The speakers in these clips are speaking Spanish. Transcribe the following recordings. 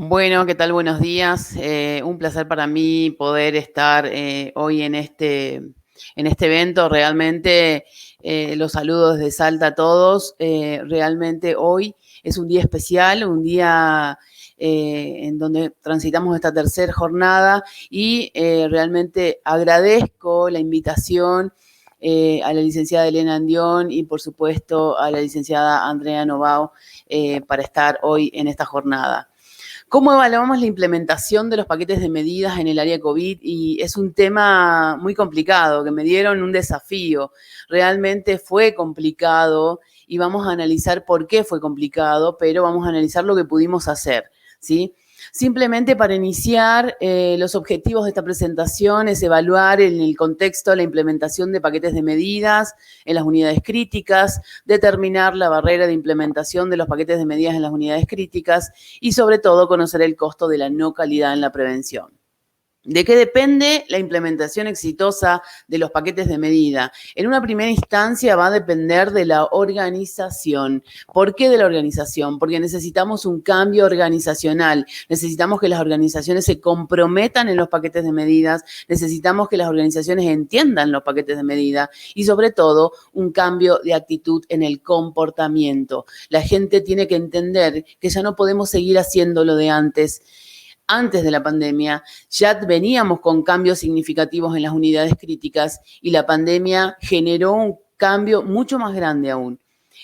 Bueno, ¿qué tal? Buenos días. Un placer para mí poder estar hoy en este evento. Realmente los saludo desde Salta a todos. Realmente hoy es un día especial, un día en donde transitamos esta tercera jornada y realmente agradezco la invitación a la licenciada Elena Andión y por supuesto a la licenciada Andrea Novao para estar hoy en esta jornada. ¿Cómo evaluamos la implementación de los paquetes de medidas en el área COVID? Y es un tema muy complicado, que me dieron un desafío. Realmente fue complicado y vamos a analizar por qué fue complicado, pero vamos a analizar lo que pudimos hacer, ¿sí? Simplemente para iniciar, los objetivos de esta presentación es evaluar en el contexto la implementación de paquetes de medidas en las unidades críticas, determinar la barrera de implementación de los paquetes de medidas en las unidades críticas y sobre todo conocer el costo de la no calidad en la prevención. ¿De qué depende la implementación exitosa de los paquetes de medida? En una primera instancia va a depender de la organización. ¿Por qué de la organización? Porque necesitamos un cambio organizacional, necesitamos que las organizaciones se comprometan en los paquetes de medidas, necesitamos que las organizaciones entiendan los paquetes de medida y sobre todo un cambio de actitud en el comportamiento. La gente tiene que entender que ya no podemos seguir haciendo lo de antes. Antes de la pandemia ya veníamos con cambios significativos en las unidades críticas y la pandemia generó un cambio mucho más grande aún.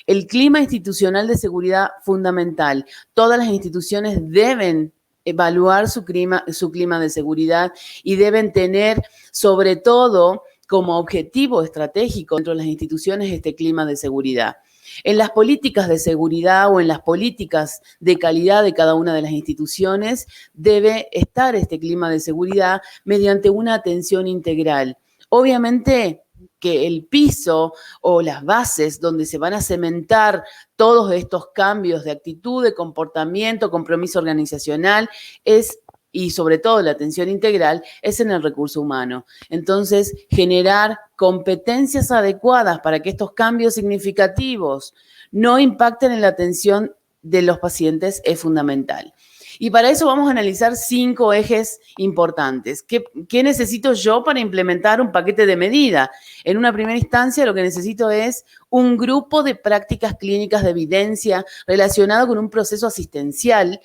El clima institucional de seguridad fundamental. Todas las instituciones deben evaluar su clima de seguridad y deben tener sobre todo como objetivo estratégico dentro de las instituciones este clima de seguridad. En las políticas de seguridad o en las políticas de calidad de cada una de las instituciones debe estar este clima de seguridad mediante una atención integral. Obviamente que el piso o las bases donde se van a cementar todos estos cambios de actitud, de comportamiento, compromiso organizacional, y sobre todo la atención integral, es en el recurso humano. Entonces, generar competencias adecuadas para que estos cambios significativos no impacten en la atención de los pacientes es fundamental. Y para eso vamos a analizar 5 ejes importantes. ¿Qué necesito yo para implementar un paquete de medida? En una primera instancia, lo que necesito es un grupo de prácticas clínicas de evidencia relacionado con un proceso asistencial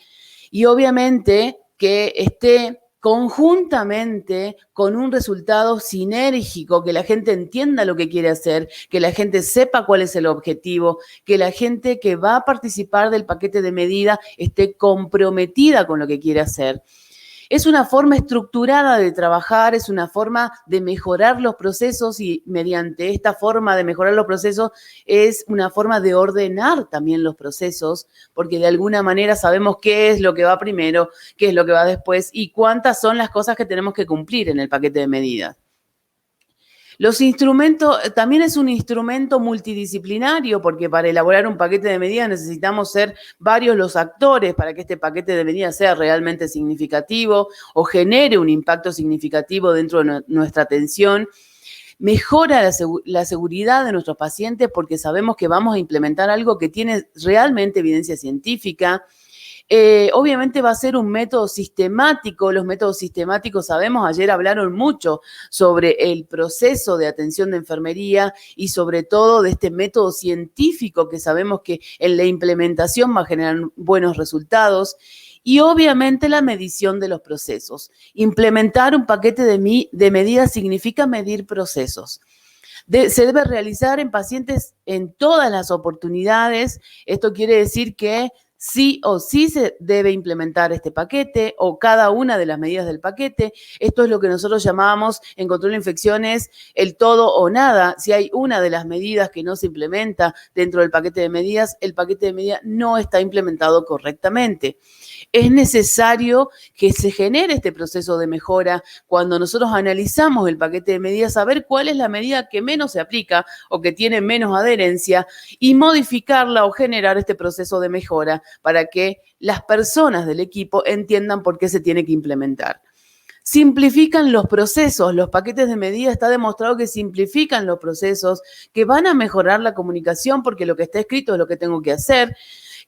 y obviamente que esté conjuntamente con un resultado sinérgico, que la gente entienda lo que quiere hacer, que la gente sepa cuál es el objetivo, que la gente que va a participar del paquete de medida esté comprometida con lo que quiere hacer. Es una forma estructurada de trabajar, es una forma de mejorar los procesos y mediante esta forma de mejorar los procesos es una forma de ordenar también los procesos, porque de alguna manera sabemos qué es lo que va primero, qué es lo que va después y cuántas son las cosas que tenemos que cumplir en el paquete de medidas. Los instrumentos, también es un instrumento multidisciplinario porque para elaborar un paquete de medidas necesitamos ser varios los actores para que este paquete de medidas sea realmente significativo o genere un impacto significativo dentro de nuestra atención. Mejora la seguridad de nuestros pacientes porque sabemos que vamos a implementar algo que tiene realmente evidencia científica. Obviamente va a ser un método sistemático. Los métodos sistemáticos, sabemos, ayer hablaron mucho sobre el proceso de atención de enfermería y sobre todo de este método científico que sabemos que en la implementación va a generar buenos resultados. Y obviamente la medición de los procesos. Implementar un paquete de medidas significa medir procesos. Se debe realizar en pacientes en todas las oportunidades. Esto quiere decir que sí o sí se debe implementar este paquete o cada una de las medidas del paquete. Esto es lo que nosotros llamábamos en control de infecciones el todo o nada. Si hay una de las medidas que no se implementa dentro del paquete de medidas, el paquete de medidas no está implementado correctamente. Es necesario que se genere este proceso de mejora cuando nosotros analizamos el paquete de medidas, saber cuál es la medida que menos se aplica o que tiene menos adherencia y modificarla o generar este proceso de mejora para que las personas del equipo entiendan por qué se tiene que implementar. Simplifican los procesos, los paquetes de medida está demostrado que simplifican los procesos, que van a mejorar la comunicación porque lo que está escrito es lo que tengo que hacer,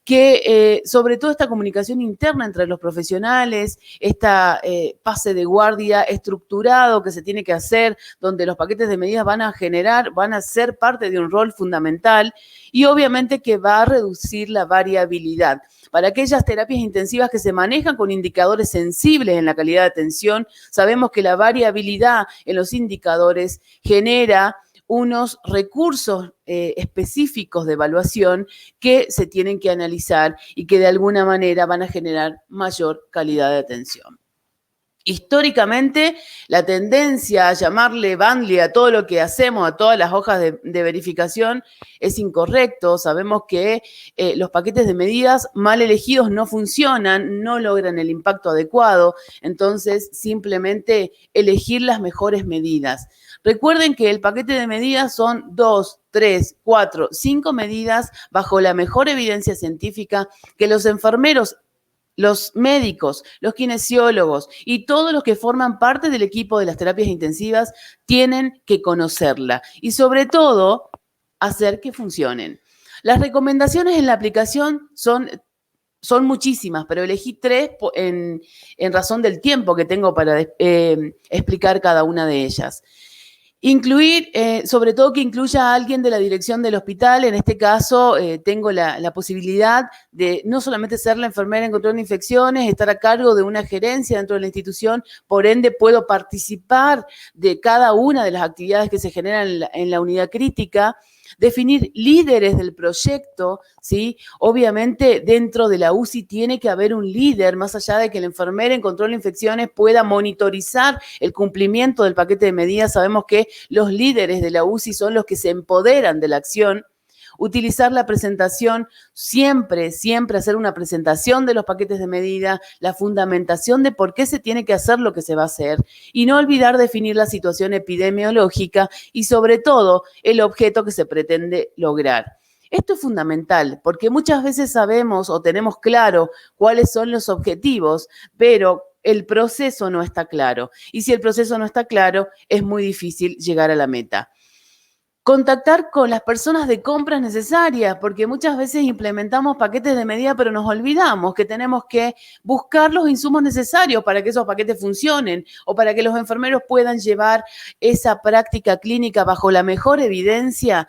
que sobre todo esta comunicación interna entre los profesionales, esta pase de guardia estructurado que se tiene que hacer, donde los paquetes de medidas van a ser parte de un rol fundamental y obviamente que va a reducir la variabilidad. Para aquellas terapias intensivas que se manejan con indicadores sensibles en la calidad de atención, sabemos que la variabilidad en los indicadores genera unos recursos específicos de evaluación que se tienen que analizar y que de alguna manera van a generar mayor calidad de atención. Históricamente, la tendencia a llamarle bundle a todo lo que hacemos, a todas las hojas de verificación, es incorrecto. Sabemos que los paquetes de medidas mal elegidos no funcionan, no logran el impacto adecuado. Entonces, simplemente elegir las mejores medidas. Recuerden que el paquete de medidas son 2, 3, 4, 5 medidas bajo la mejor evidencia científica que los enfermeros, los médicos, los kinesiólogos y todos los que forman parte del equipo de las terapias intensivas tienen que conocerla y sobre todo hacer que funcionen. Las recomendaciones en la aplicación son muchísimas, pero elegí 3 en razón del tiempo que tengo para explicar cada una de ellas. Incluir, sobre todo que incluya a alguien de la dirección del hospital. En este caso, tengo la posibilidad de no solamente ser la enfermera en control de infecciones, estar a cargo de una gerencia dentro de la institución, por ende puedo participar de cada una de las actividades que se generan en la unidad crítica, definir líderes del proyecto, ¿sí? Obviamente, dentro de la UCI tiene que haber un líder, más allá de que el enfermero en control de infecciones pueda monitorizar el cumplimiento del paquete de medidas. Sabemos que los líderes de la UCI son los que se empoderan de la acción. Utilizar la presentación, siempre hacer una presentación de los paquetes de medida, la fundamentación de por qué se tiene que hacer lo que se va a hacer y no olvidar definir la situación epidemiológica y sobre todo el objeto que se pretende lograr. Esto es fundamental porque muchas veces sabemos o tenemos claro cuáles son los objetivos, pero el proceso no está claro. Y si el proceso no está claro, es muy difícil llegar a la meta. Contactar con las personas de compras necesarias, porque muchas veces implementamos paquetes de medida, pero nos olvidamos que tenemos que buscar los insumos necesarios para que esos paquetes funcionen o para que los enfermeros puedan llevar esa práctica clínica bajo la mejor evidencia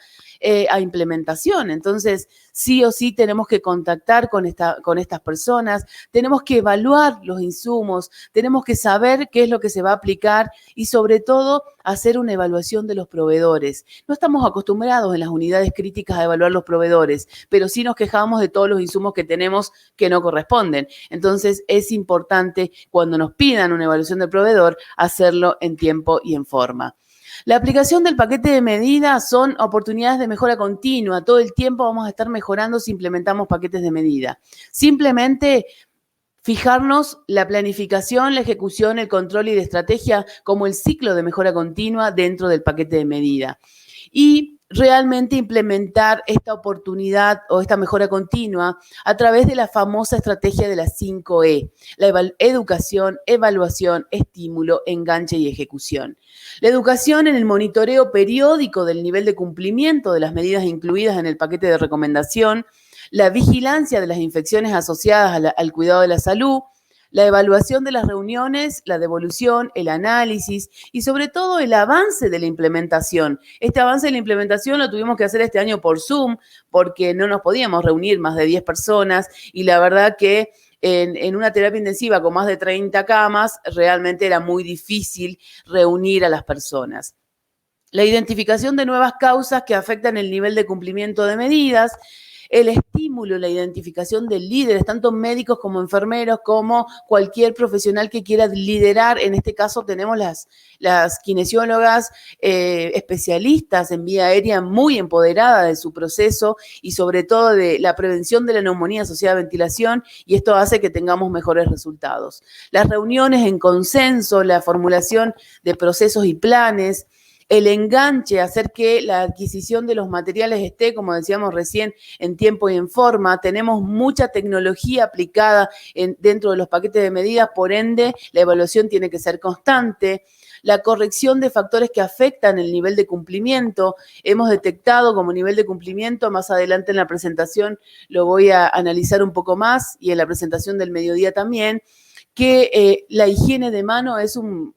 a implementación. Entonces, sí o sí tenemos que contactar con estas personas, tenemos que evaluar los insumos, tenemos que saber qué es lo que se va a aplicar y sobre todo hacer una evaluación de los proveedores. No estamos acostumbrados en las unidades críticas a evaluar los proveedores, pero sí nos quejamos de todos los insumos que tenemos que no corresponden. Entonces, es importante cuando nos pidan una evaluación del proveedor, hacerlo en tiempo y en forma. La aplicación del paquete de medidas son oportunidades de mejora continua. Todo el tiempo vamos a estar mejorando si implementamos paquetes de medida. Simplemente fijarnos la planificación, la ejecución, el control y la estrategia como el ciclo de mejora continua dentro del paquete de medida. Y realmente implementar esta oportunidad o esta mejora continua a través de la famosa estrategia de las 5E, la educación, evaluación, estímulo, enganche y ejecución. La educación en el monitoreo periódico del nivel de cumplimiento de las medidas incluidas en el paquete de recomendación, la vigilancia de las infecciones asociadas al cuidado de la salud, la evaluación de las reuniones, la devolución, el análisis y sobre todo el avance de la implementación. Este avance de la implementación lo tuvimos que hacer este año por Zoom porque no nos podíamos reunir más de 10 personas y la verdad que en una terapia intensiva con más de 30 camas realmente era muy difícil reunir a las personas. La identificación de nuevas causas que afectan el nivel de cumplimiento de medidas, el estímulo, la identificación de líderes, tanto médicos como enfermeros, como cualquier profesional que quiera liderar. En este caso tenemos las kinesiólogas especialistas en vía aérea muy empoderadas de su proceso y sobre todo de la prevención de la neumonía asociada a ventilación y esto hace que tengamos mejores resultados. Las reuniones en consenso, la formulación de procesos y planes, el enganche, hacer que la adquisición de los materiales esté, como decíamos recién, en tiempo y en forma. Tenemos mucha tecnología aplicada dentro de los paquetes de medidas, por ende, la evaluación tiene que ser constante. la corrección de factores que afectan el nivel de cumplimiento. Hemos detectado como nivel de cumplimiento, más adelante en la presentación lo voy a analizar un poco más y en la presentación del mediodía también, que la higiene de manos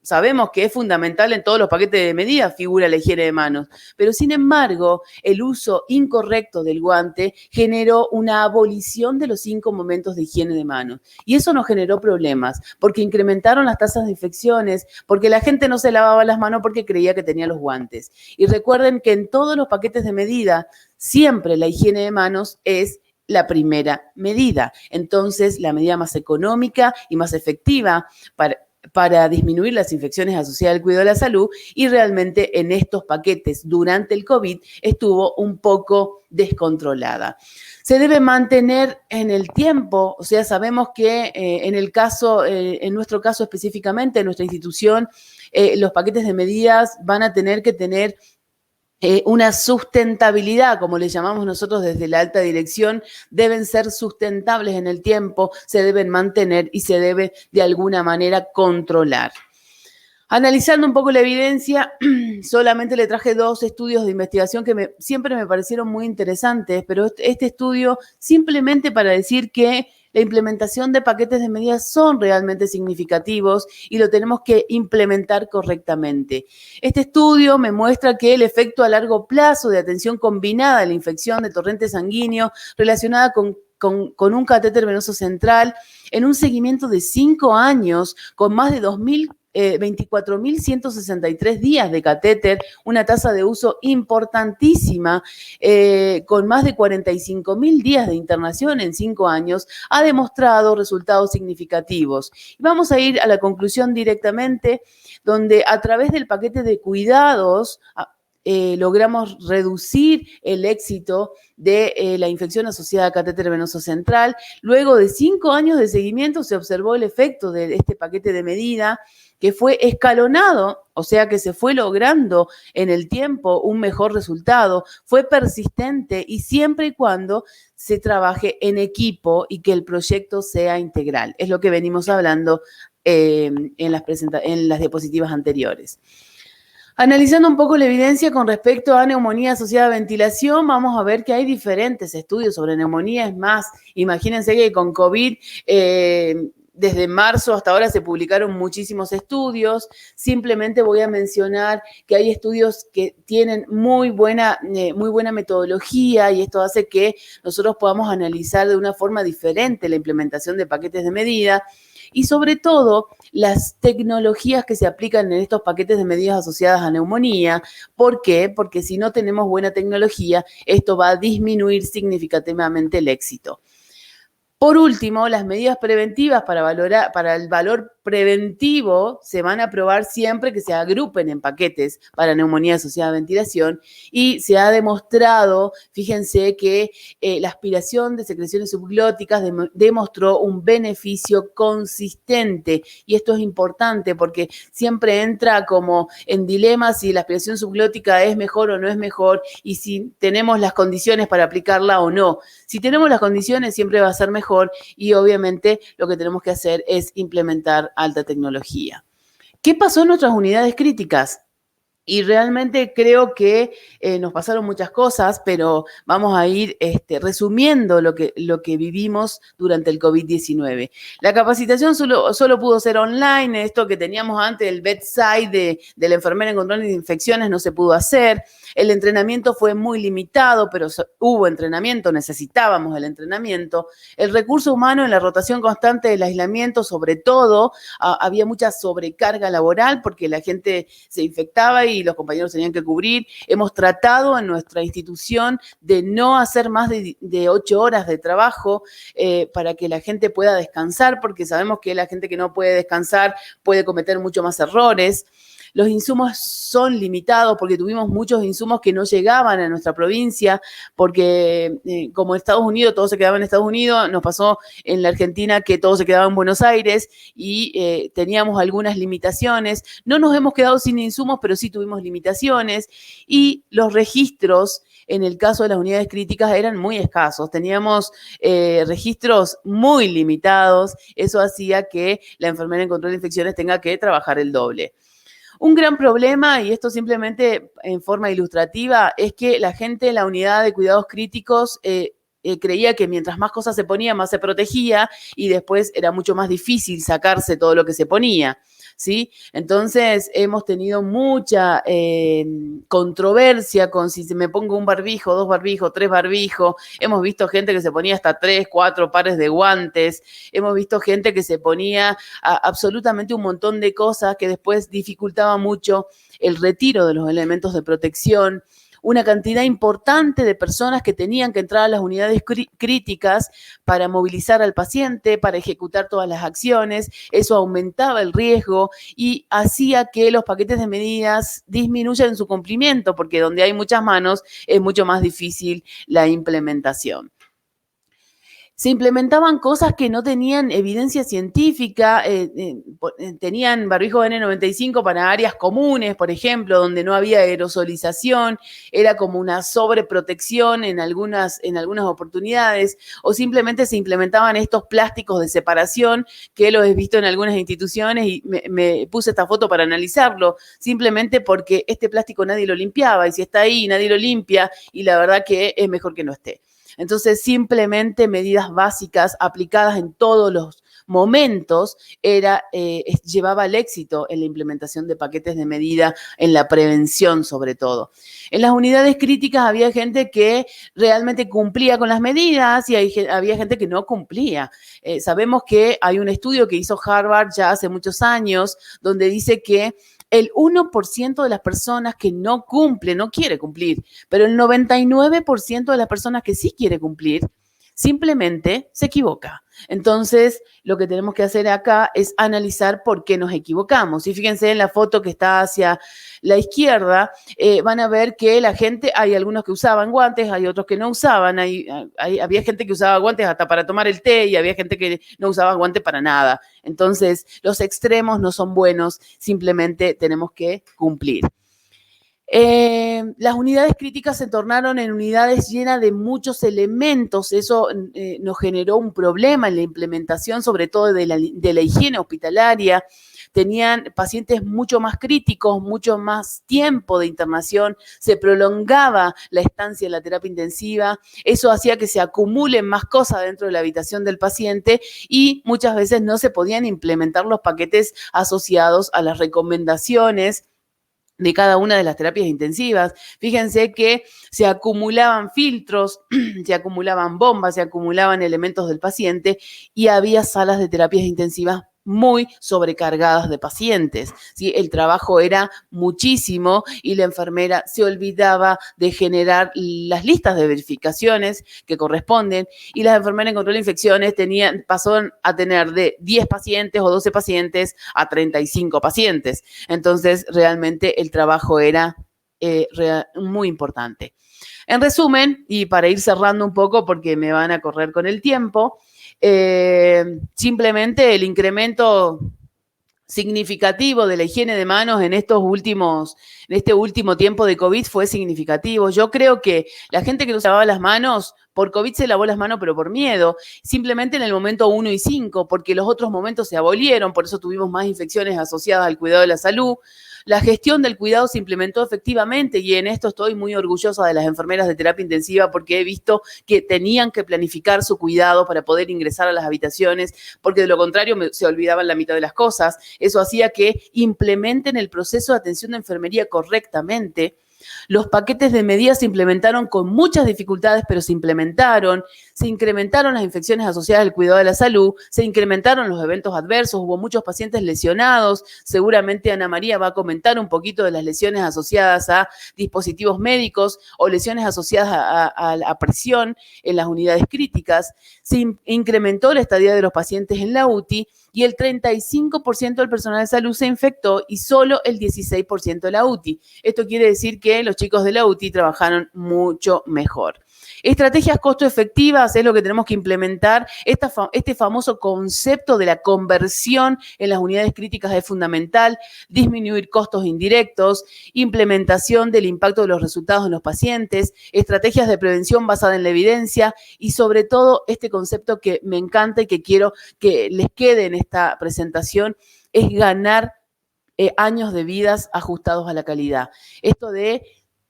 sabemos que es fundamental en todos los paquetes de medidas, figura la higiene de manos, pero sin embargo, el uso incorrecto del guante generó una abolición de los 5 momentos de higiene de manos. Y eso nos generó problemas, porque incrementaron las tasas de infecciones, porque la gente no se lavaba las manos porque creía que tenía los guantes. Y recuerden que en todos los paquetes de medida, siempre la higiene de manos es la primera medida. Entonces, la medida más económica y más efectiva para disminuir las infecciones asociadas al cuidado de la salud, y realmente en estos paquetes durante el COVID estuvo un poco descontrolada. Se debe mantener en el tiempo, o sea, sabemos que en nuestro caso específicamente, en nuestra institución, los paquetes de medidas van a tener que tener una sustentabilidad, como le llamamos nosotros desde la alta dirección, deben ser sustentables en el tiempo, se deben mantener y se debe de alguna manera controlar. Analizando un poco la evidencia, solamente le traje 2 estudios de investigación que siempre me parecieron muy interesantes, pero este estudio simplemente para decir que la implementación de paquetes de medidas son realmente significativos y lo tenemos que implementar correctamente. Este estudio me muestra que el efecto a largo plazo de atención combinada a la infección de torrente sanguíneo relacionada con un catéter venoso central en un seguimiento de 5 años con más de 24.163 días de catéter, una tasa de uso importantísima, con más de 45.000 días de internación en 5 años, ha demostrado resultados significativos. Vamos a ir a la conclusión directamente, donde a través del paquete de cuidados logramos reducir el éxito de la infección asociada a catéter venoso central. Luego de 5 años de seguimiento se observó el efecto de este paquete de medida, que fue escalonado, o sea que se fue logrando en el tiempo un mejor resultado, fue persistente y siempre y cuando se trabaje en equipo y que el proyecto sea integral. Es lo que venimos hablando en las diapositivas anteriores. Analizando un poco la evidencia con respecto a neumonía asociada a ventilación, vamos a ver que hay diferentes estudios sobre neumonía. Es más, imagínense que con COVID, desde marzo hasta ahora se publicaron muchísimos estudios. Simplemente voy a mencionar que hay estudios que tienen muy buena metodología, y esto hace que nosotros podamos analizar de una forma diferente la implementación de paquetes de medida. Y sobre todo, las tecnologías que se aplican en estos paquetes de medidas asociadas a neumonía. ¿Por qué? Porque si no tenemos buena tecnología, esto va a disminuir significativamente el éxito. Por último, las medidas preventivas para el valor preventivo se van a aprobar siempre que se agrupen en paquetes para neumonía asociada a ventilación, y se ha demostrado, fíjense, que la aspiración de secreciones subglóticas demostró un beneficio consistente, y esto es importante porque siempre entra como en dilema si la aspiración subglótica es mejor o no es mejor, y si tenemos las condiciones para aplicarla o no. Si tenemos las condiciones, siempre va a ser mejor, y obviamente lo que tenemos que hacer es implementar alta tecnología. ¿Qué pasó en nuestras unidades críticas? Y realmente creo que nos pasaron muchas cosas, pero vamos a ir resumiendo lo que vivimos durante el COVID-19. La capacitación solo pudo ser online. Esto que teníamos antes, el bedside de la enfermera en control de infecciones, no se pudo hacer. El entrenamiento fue muy limitado, pero hubo entrenamiento, necesitábamos el entrenamiento. El recurso humano en la rotación constante del aislamiento, sobre todo, había mucha sobrecarga laboral porque la gente se infectaba y los compañeros tenían que cubrir. Hemos tratado en nuestra institución de no hacer más de 8 horas de trabajo para que la gente pueda descansar, porque sabemos que la gente que no puede descansar puede cometer mucho más errores. Los insumos son limitados porque tuvimos muchos insumos que no llegaban a nuestra provincia, porque como Estados Unidos, todo se quedaba en Estados Unidos. Nos pasó en la Argentina que todo se quedaba en Buenos Aires y teníamos algunas limitaciones. No nos hemos quedado sin insumos, pero sí tuvimos limitaciones, y los registros en el caso de las unidades críticas eran muy escasos. Teníamos registros muy limitados. Eso hacía que la enfermera en control de infecciones tenga que trabajar el doble. Un gran problema, y esto simplemente en forma ilustrativa, es que la gente en la unidad de cuidados críticos creía que mientras más cosas se ponía, más se protegía y después era mucho más difícil sacarse todo lo que se ponía, ¿sí? Entonces hemos tenido mucha controversia con si me pongo un barbijo, 2 barbijos, 3 barbijos. Hemos visto gente que se ponía hasta 3, 4 pares de guantes. Hemos visto gente que se ponía absolutamente un montón de cosas que después dificultaba mucho el retiro de los elementos de protección. Una cantidad importante de personas que tenían que entrar a las unidades críticas para movilizar al paciente, para ejecutar todas las acciones. Eso aumentaba el riesgo y hacía que los paquetes de medidas disminuyan su cumplimiento, porque donde hay muchas manos es mucho más difícil la implementación. Se implementaban cosas que no tenían evidencia científica, tenían barbijo N95 para áreas comunes, por ejemplo, donde no había aerosolización, era como una sobreprotección en algunas oportunidades, o simplemente se implementaban estos plásticos de separación, que lo he visto en algunas instituciones y me puse esta foto para analizarlo, simplemente porque este plástico nadie lo limpiaba, y si está ahí nadie lo limpia, y la verdad que es mejor que no esté. Entonces, simplemente medidas básicas aplicadas en todos los momentos llevaba al éxito en la implementación de paquetes de medida, en la prevención sobre todo. En las unidades críticas había gente que realmente cumplía con las medidas y había gente que no cumplía. Sabemos que hay un estudio que hizo Harvard ya hace muchos años donde dice que el 1% de las personas que no cumple, no quiere cumplir, pero el 99% de las personas que sí quiere cumplir, simplemente se equivoca. Entonces, lo que tenemos que hacer acá es analizar por qué nos equivocamos. Y fíjense en la foto que está hacia la izquierda, van a ver que la gente, hay algunos que usaban guantes, hay otros que no usaban, había gente que usaba guantes hasta para tomar el té y había gente que no usaba guantes para nada. Entonces, los extremos no son buenos, simplemente tenemos que cumplir. Las unidades críticas se tornaron en unidades llenas de muchos elementos. Eso nos generó un problema en la implementación, sobre todo de la higiene hospitalaria. Tenían pacientes mucho más críticos, mucho más tiempo de internación, se prolongaba la estancia en la terapia intensiva, eso hacía que se acumulen más cosas dentro de la habitación del paciente y muchas veces no se podían implementar los paquetes asociados a las recomendaciones de cada una de las terapias intensivas. Fíjense que se acumulaban filtros, se acumulaban bombas, se acumulaban elementos del paciente y había salas de terapias intensivas muy sobrecargadas de pacientes, ¿sí? El trabajo era muchísimo y la enfermera se olvidaba de generar las listas de verificaciones que corresponden y las enfermeras en control de infecciones pasaron a tener de 10 pacientes o 12 pacientes a 35 pacientes. Entonces, realmente el trabajo era muy importante. En resumen, y para ir cerrando un poco porque me van a correr con el tiempo, simplemente el incremento significativo de la higiene de manos en este último tiempo de COVID fue significativo. Yo creo que la gente que no se lavaba las manos, por COVID se lavó las manos, pero por miedo, simplemente en el momento 1 y 5, porque los otros momentos se abolieron, por eso tuvimos más infecciones asociadas al cuidado de la salud. La gestión del cuidado se implementó efectivamente y en esto estoy muy orgullosa de las enfermeras de terapia intensiva porque he visto que tenían que planificar su cuidado para poder ingresar a las habitaciones, porque de lo contrario se olvidaban la mitad de las cosas. Eso hacía que implementen el proceso de atención de enfermería correctamente. Los paquetes de medidas se implementaron con muchas dificultades, pero se implementaron. Se incrementaron las infecciones asociadas al cuidado de la salud, se incrementaron los eventos adversos, hubo muchos pacientes lesionados. Seguramente Ana María va a comentar un poquito de las lesiones asociadas a dispositivos médicos o lesiones asociadas a la presión en las unidades críticas. Se incrementó la estadía de los pacientes en la UTI y el 35% del personal de salud se infectó y solo el 16% de la UTI. Esto quiere decir que los chicos de la UTI trabajaron mucho mejor. Estrategias costo efectivas es lo que tenemos que implementar. Este famoso concepto de la conversión en las unidades críticas es fundamental. Disminuir costos indirectos, implementación del impacto de los resultados en los pacientes, estrategias de prevención basada en la evidencia y sobre todo este concepto que me encanta y que quiero que les quede en esta presentación es ganar años de vidas ajustados a la calidad. Esto de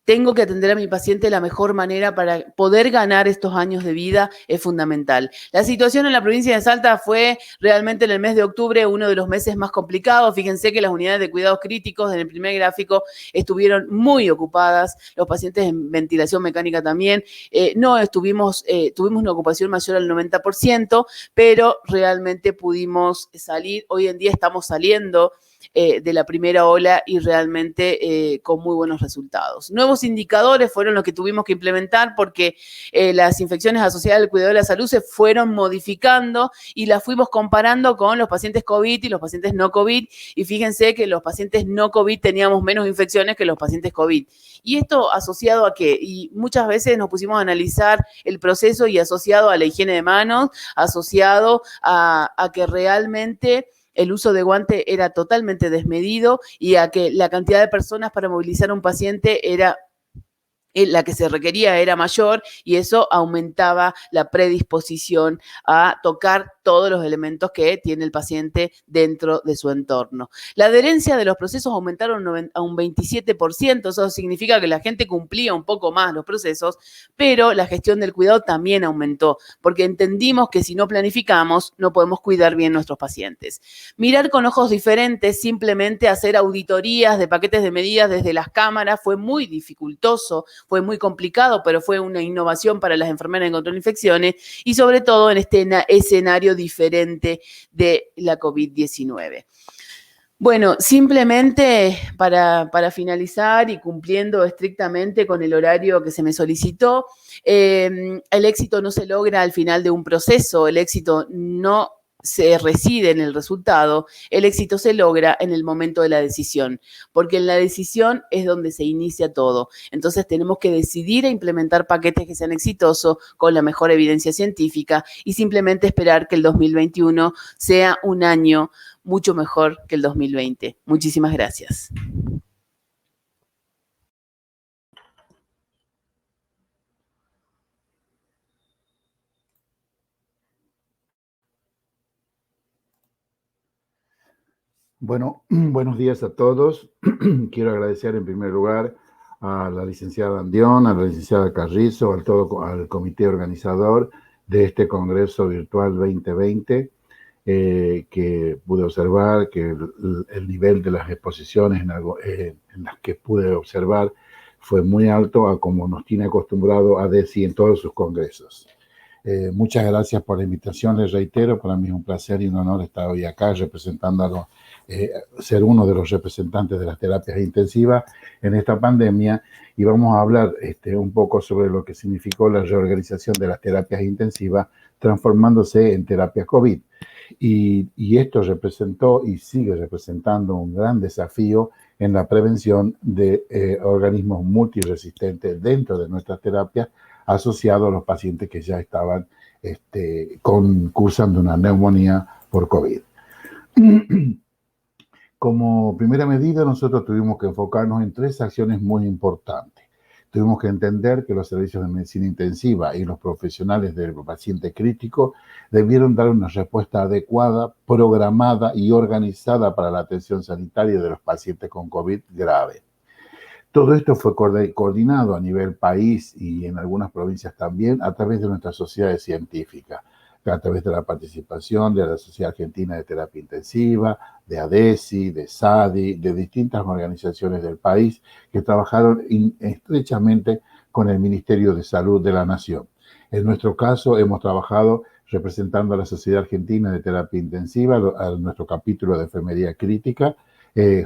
tengo que atender a mi paciente de la mejor manera para poder ganar estos años de vida es fundamental. La situación en la provincia de Salta fue realmente en el mes de octubre uno de los meses más complicados. Fíjense que las unidades de cuidados críticos en el primer gráfico estuvieron muy ocupadas, los pacientes en ventilación mecánica también. Tuvimos una ocupación mayor al 90%, pero realmente pudimos salir. Hoy en día estamos saliendo de la primera ola y realmente con muy buenos resultados. Nuevos indicadores fueron los que tuvimos que implementar porque las infecciones asociadas al cuidado de la salud se fueron modificando y las fuimos comparando con los pacientes COVID y los pacientes no COVID. Y fíjense que los pacientes no COVID teníamos menos infecciones que los pacientes COVID. ¿Y esto asociado a qué? Y muchas veces nos pusimos a analizar el proceso y asociado a la higiene de manos, asociado a que realmente el uso de guante era totalmente desmedido y a que la cantidad de personas para movilizar a un paciente era la que se requería era mayor y eso aumentaba la predisposición a tocar todos los elementos que tiene el paciente dentro de su entorno. La adherencia de los procesos aumentaron a un 27%, eso significa que la gente cumplía un poco más los procesos, pero la gestión del cuidado también aumentó, porque entendimos que si no planificamos, no podemos cuidar bien nuestros pacientes. Mirar con ojos diferentes, simplemente hacer auditorías de paquetes de medidas desde las cámaras fue muy dificultoso, fue muy complicado, pero fue una innovación para las enfermeras en control de infecciones y sobre todo en este escenario diferente de la COVID-19. Bueno, simplemente para finalizar y cumpliendo estrictamente con el horario que se me solicitó, el éxito no se logra al final de un proceso, el éxito no se reside en el resultado, el éxito se logra en el momento de la decisión, porque en la decisión es donde se inicia todo. Entonces tenemos que decidir e implementar paquetes que sean exitosos con la mejor evidencia científica y simplemente esperar que el 2021 sea un año mucho mejor que el 2020. Muchísimas gracias. Bueno, buenos días a todos. Quiero agradecer en primer lugar a la licenciada Andión, a la licenciada Carrizo, al comité organizador de este Congreso Virtual 2020, que pude observar que el nivel de las exposiciones en las que pude observar fue muy alto a como nos tiene acostumbrado a DECI en todos sus congresos. Muchas gracias por la invitación, les reitero, para mí es un placer y un honor estar hoy acá representando ser uno de los representantes de las terapias intensivas en esta pandemia y vamos a hablar un poco sobre lo que significó la reorganización de las terapias intensivas transformándose en terapia COVID. Y esto representó y sigue representando un gran desafío en la prevención de organismos multiresistentes dentro de nuestras terapias asociados a los pacientes que ya estaban cursando una neumonía por COVID. Como primera medida, nosotros tuvimos que enfocarnos en 3 acciones muy importantes. Tuvimos que entender que los servicios de medicina intensiva y los profesionales del paciente crítico debieron dar una respuesta adecuada, programada y organizada para la atención sanitaria de los pacientes con COVID grave. Todo esto fue coordinado a nivel país y en algunas provincias también a través de nuestras sociedades científicas, a través de la participación de la Sociedad Argentina de Terapia Intensiva, de ADESI, de SADI, de distintas organizaciones del país que trabajaron estrechamente con el Ministerio de Salud de la Nación. En nuestro caso, hemos trabajado representando a la Sociedad Argentina de Terapia Intensiva, a nuestro capítulo de Enfermería Crítica,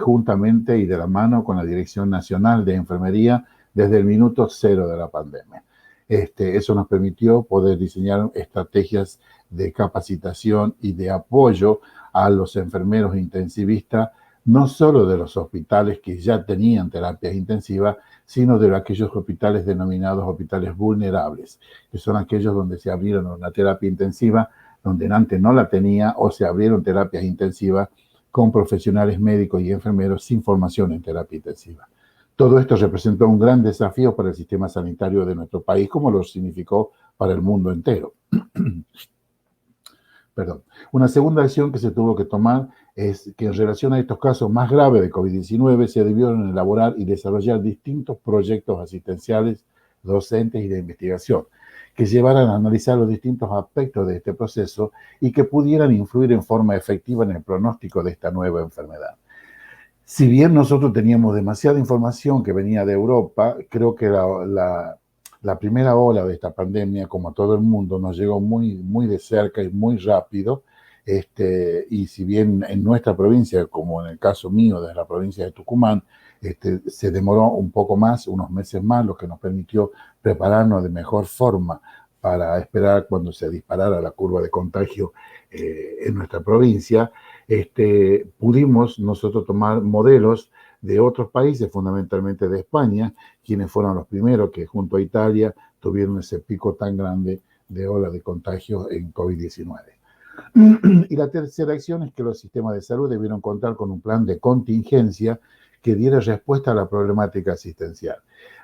juntamente y de la mano con la Dirección Nacional de Enfermería desde el minuto 0 de la pandemia. Eso nos permitió poder diseñar estrategias de capacitación y de apoyo a los enfermeros intensivistas, no solo de los hospitales que ya tenían terapias intensivas, sino de aquellos hospitales denominados hospitales vulnerables, que son aquellos donde se abrieron una terapia intensiva, donde antes no la tenía, o se abrieron terapias intensivas con profesionales médicos y enfermeros sin formación en terapia intensiva. Todo esto representó un gran desafío para el sistema sanitario de nuestro país, como lo significó para el mundo entero. Perdón. Una segunda acción que se tuvo que tomar es que en relación a estos casos más graves de COVID-19 se debieron elaborar y desarrollar distintos proyectos asistenciales, docentes y de investigación que llevaran a analizar los distintos aspectos de este proceso y que pudieran influir en forma efectiva en el pronóstico de esta nueva enfermedad. Si bien nosotros teníamos demasiada información que venía de Europa, creo que la primera ola de esta pandemia, como a todo el mundo, nos llegó muy de cerca y muy rápido. Y si bien en nuestra provincia, como en el caso mío de la provincia de Tucumán, se demoró un poco más, unos meses más, lo que nos permitió prepararnos de mejor forma para esperar cuando se disparara la curva de contagio en nuestra provincia, pudimos nosotros tomar modelos de otros países, fundamentalmente de España, quienes fueron los primeros que junto a Italia tuvieron ese pico tan grande de ola de contagio en COVID-19. Y la tercera acción es que los sistemas de salud debieron contar con un plan de contingencia que diera respuesta a la problemática asistencial.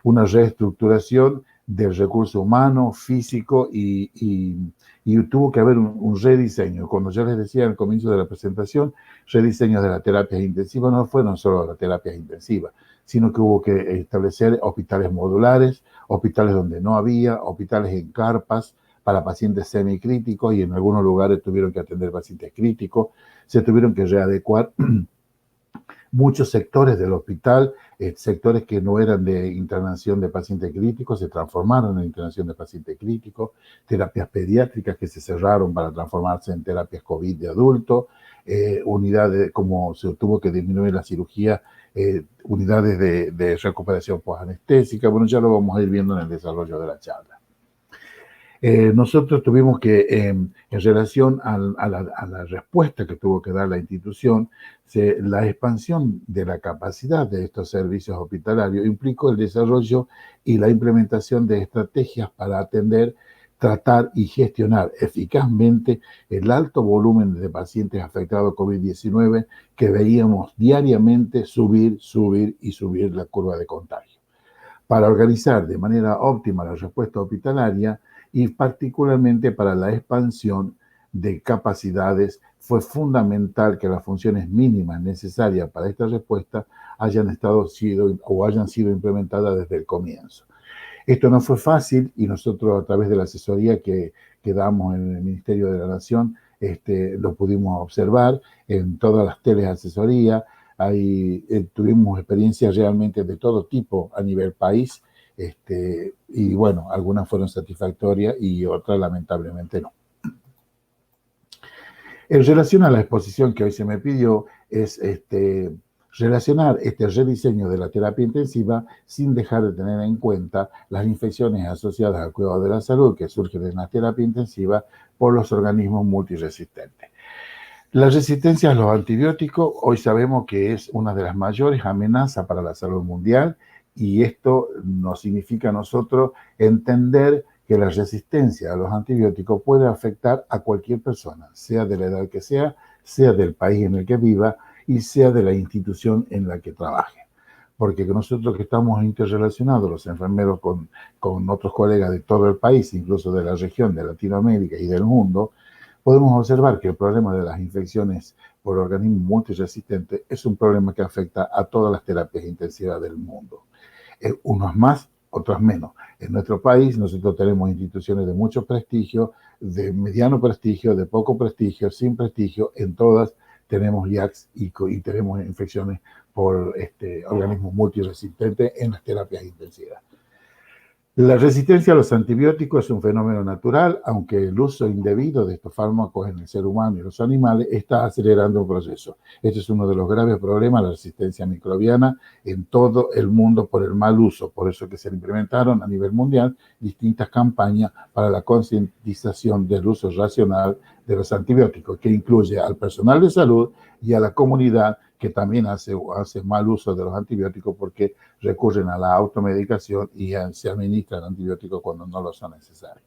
Una reestructuración del recurso humano, físico y tuvo que haber un rediseño. Como ya les decía al comienzo de la presentación, rediseños de las terapias intensivas no fueron solo las terapias intensivas, sino que hubo que establecer hospitales modulares, hospitales donde no había, hospitales en carpas, para pacientes semicríticos y en algunos lugares tuvieron que atender pacientes críticos, se tuvieron que readecuar muchos sectores del hospital, sectores que no eran de internación de pacientes críticos, se transformaron en internación de pacientes críticos, terapias pediátricas que se cerraron para transformarse en terapias COVID de adultos, unidades, como se tuvo que disminuir la cirugía, unidades de recuperación postanestésica. Bueno, ya lo vamos a ir viendo en el desarrollo de la charla. Nosotros tuvimos que, en relación a la respuesta que tuvo que dar la institución, la expansión de la capacidad de estos servicios hospitalarios implicó el desarrollo y la implementación de estrategias para atender, tratar y gestionar eficazmente el alto volumen de pacientes afectados por COVID-19 que veíamos diariamente subir la curva de contagio. Para organizar de manera óptima la respuesta hospitalaria, y particularmente para la expansión de capacidades, fue fundamental que las funciones mínimas necesarias para esta respuesta hayan sido implementadas desde el comienzo. Esto no fue fácil y nosotros, a través de la asesoría que damos en el Ministerio de la Nación, lo pudimos observar en todas las teleasesorías. Tuvimos experiencias realmente de todo tipo a nivel país. Y bueno, algunas fueron satisfactorias y otras lamentablemente no. En relación a la exposición que hoy se me pidió, es relacionar este rediseño de la terapia intensiva sin dejar de tener en cuenta las infecciones asociadas al cuidado de la salud que surgen en la terapia intensiva por los organismos multiresistentes. La resistencia a los antibióticos hoy sabemos que es una de las mayores amenazas para la salud mundial. Y esto nos significa a nosotros entender que la resistencia a los antibióticos puede afectar a cualquier persona, sea de la edad que sea del país en el que viva y sea de la institución en la que trabaje. Porque nosotros que estamos interrelacionados, los enfermeros, con otros colegas de todo el país, incluso de la región de Latinoamérica y del mundo, podemos observar que el problema de las infecciones por organismos multiresistentes es un problema que afecta a todas las terapias intensivas del mundo. Unos más, otros menos. En nuestro país nosotros tenemos instituciones de mucho prestigio, de mediano prestigio, de poco prestigio, sin prestigio. En todas tenemos IACS y tenemos infecciones por organismos multiresistentes en las terapias intensivas. La resistencia a los antibióticos es un fenómeno natural, aunque el uso indebido de estos fármacos en el ser humano y los animales está acelerando un proceso. Este es uno de los graves problemas de la resistencia microbiana en todo el mundo por el mal uso. Por eso que se implementaron a nivel mundial distintas campañas para la concientización del uso racional de los antibióticos, que incluye al personal de salud y a la comunidad que también hace mal uso de los antibióticos porque recurren a la automedicación y se administran antibióticos cuando no lo son necesarios.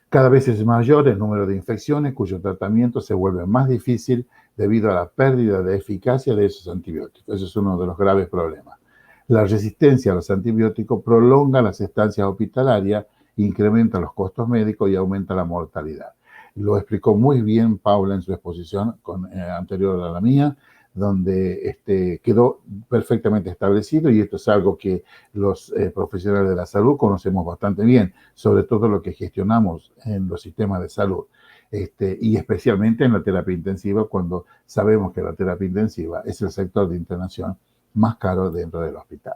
Cada vez es mayor el número de infecciones cuyo tratamiento se vuelve más difícil debido a la pérdida de eficacia de esos antibióticos. Ese es uno de los graves problemas. La resistencia a los antibióticos prolonga las estancias hospitalarias, incrementa los costos médicos y aumenta la mortalidad. Lo explicó muy bien Paula en su exposición anterior a la mía, donde quedó perfectamente establecido, y esto es algo que los profesionales de la salud conocemos bastante bien, sobre todo lo que gestionamos en los sistemas de salud. Y especialmente en la terapia intensiva, cuando sabemos que la terapia intensiva es el sector de internación más caro dentro del hospital.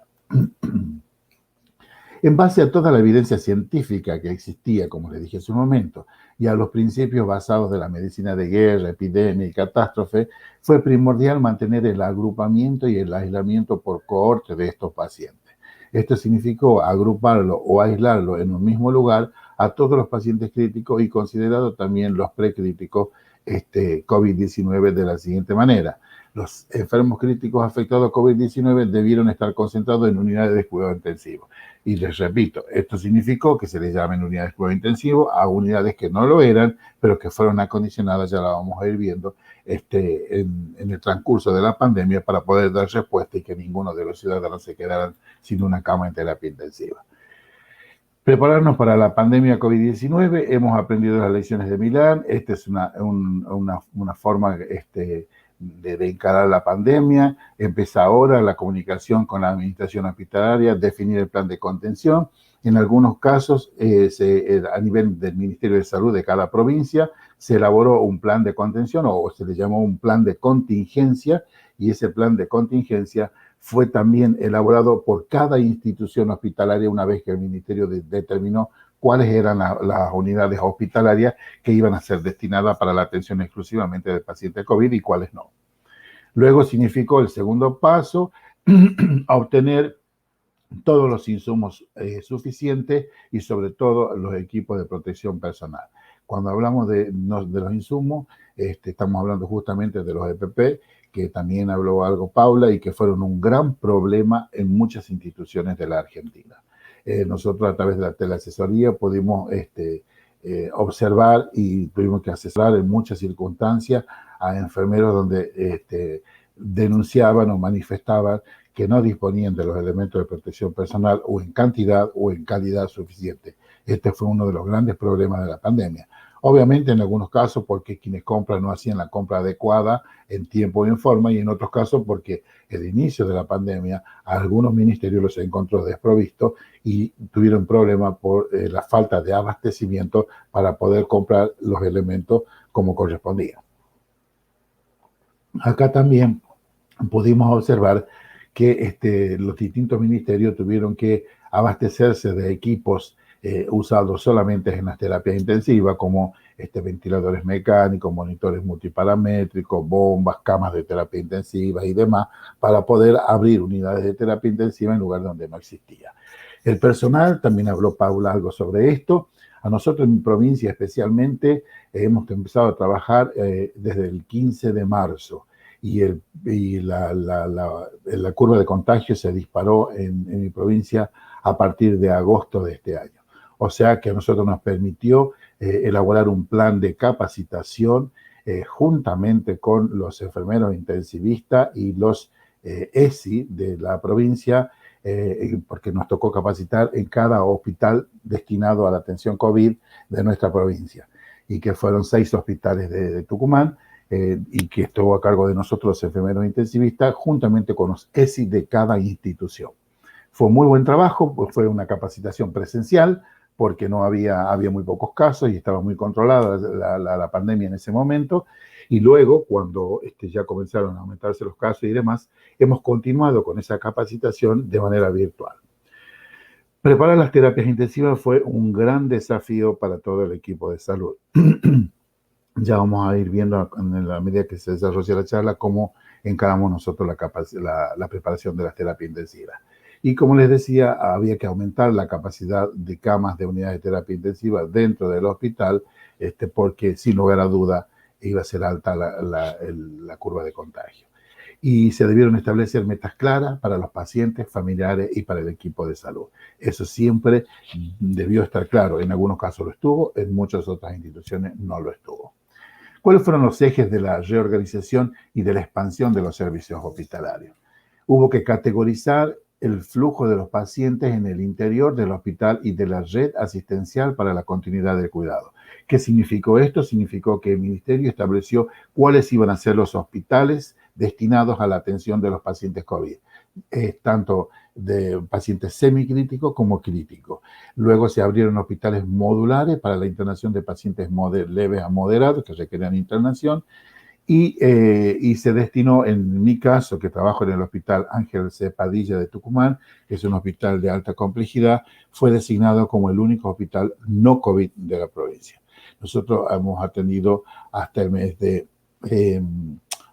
En base a toda la evidencia científica que existía, como les dije hace un momento, y a los principios basados de la medicina de guerra, epidemia y catástrofe, fue primordial mantener el agrupamiento y el aislamiento por cohorte de estos pacientes. Esto significó agruparlo o aislarlo en un mismo lugar a todos los pacientes críticos y considerado también los precríticos COVID-19 de la siguiente manera. Los enfermos críticos afectados a COVID-19 debieron estar concentrados en unidades de cuidado intensivo. Y les repito, esto significó que se les llamen unidades de cuidado intensivo a unidades que no lo eran, pero que fueron acondicionadas, ya la vamos a ir viendo, en el transcurso de la pandemia, para poder dar respuesta y que ninguno de los ciudadanos se quedaran sin una cama en terapia intensiva. Prepararnos para la pandemia COVID-19, hemos aprendido las lecciones de Milán. Esta es una forma de encarar la pandemia. Empieza ahora la comunicación con la administración hospitalaria, definir el plan de contención. En algunos casos, a nivel del Ministerio de Salud de cada provincia, se elaboró un plan de contención, o se le llamó un plan de contingencia, y ese plan de contingencia fue también elaborado por cada institución hospitalaria una vez que el Ministerio determinó cuáles eran las unidades hospitalarias que iban a ser destinadas para la atención exclusivamente del paciente COVID y cuáles no. Luego significó el segundo paso obtener todos los insumos suficientes y sobre todo los equipos de protección personal. Cuando hablamos de los insumos, estamos hablando justamente de los EPP, que también habló algo Paula, y que fueron un gran problema en muchas instituciones de la Argentina. Nosotros a través de la teleasesoría pudimos observar y tuvimos que asesorar en muchas circunstancias a enfermeros donde denunciaban o manifestaban que no disponían de los elementos de protección personal o en cantidad o en calidad suficiente. Este fue uno de los grandes problemas de la pandemia. Obviamente en algunos casos porque quienes compran no hacían la compra adecuada en tiempo y en forma, y en otros casos porque el inicio de la pandemia a algunos ministerios los encontró desprovistos y tuvieron problemas por la falta de abastecimiento para poder comprar los elementos como correspondía. Acá también pudimos observar que los distintos ministerios tuvieron que abastecerse de equipos usados solamente en las terapias intensivas, como ventiladores mecánicos, monitores multiparamétricos, bombas, camas de terapia intensiva y demás, para poder abrir unidades de terapia intensiva en lugares donde no existía. El personal, también habló Paula algo sobre esto. A nosotros en mi provincia especialmente hemos empezado a trabajar desde el 15 de marzo. Y la curva de contagio se disparó en mi provincia a partir de agosto de este año. O sea que a nosotros nos permitió elaborar un plan de capacitación juntamente con los enfermeros intensivistas y los ESI de la provincia, porque nos tocó capacitar en cada hospital destinado a la atención COVID de nuestra provincia, y que fueron 6 hospitales de Tucumán, y que estuvo a cargo de nosotros los enfermeros intensivistas, juntamente con los ESI de cada institución. Fue un muy buen trabajo, pues fue una capacitación presencial, porque no había muy pocos casos y estaba muy controlada la pandemia en ese momento. Y luego, cuando ya comenzaron a aumentarse los casos y demás, hemos continuado con esa capacitación de manera virtual. Preparar las terapias intensivas fue un gran desafío para todo el equipo de salud. Ya vamos a ir viendo en la medida que se desarrolla la charla cómo encaramos nosotros la preparación de las terapias intensivas. Y como les decía, había que aumentar la capacidad de camas de unidades de terapia intensiva dentro del hospital, porque sin lugar a duda iba a ser alta la curva de contagio. Y se debieron establecer metas claras para los pacientes, familiares y para el equipo de salud. Eso siempre debió estar claro. En algunos casos lo estuvo, en muchas otras instituciones no lo estuvo. ¿Cuáles fueron los ejes de la reorganización y de la expansión de los servicios hospitalarios? Hubo que categorizar el flujo de los pacientes en el interior del hospital y de la red asistencial para la continuidad del cuidado. ¿Qué significó esto? Significó que el Ministerio estableció cuáles iban a ser los hospitales destinados a la atención de los pacientes COVID, tanto de pacientes semicríticos como críticos. Luego se abrieron hospitales modulares para la internación de pacientes leves a moderados que requerían internación. Y se destinó, en mi caso, que trabajo en el Hospital Ángel C. Padilla de Tucumán, que es un hospital de alta complejidad, fue designado como el único hospital no COVID de la provincia. Nosotros hemos atendido hasta el mes de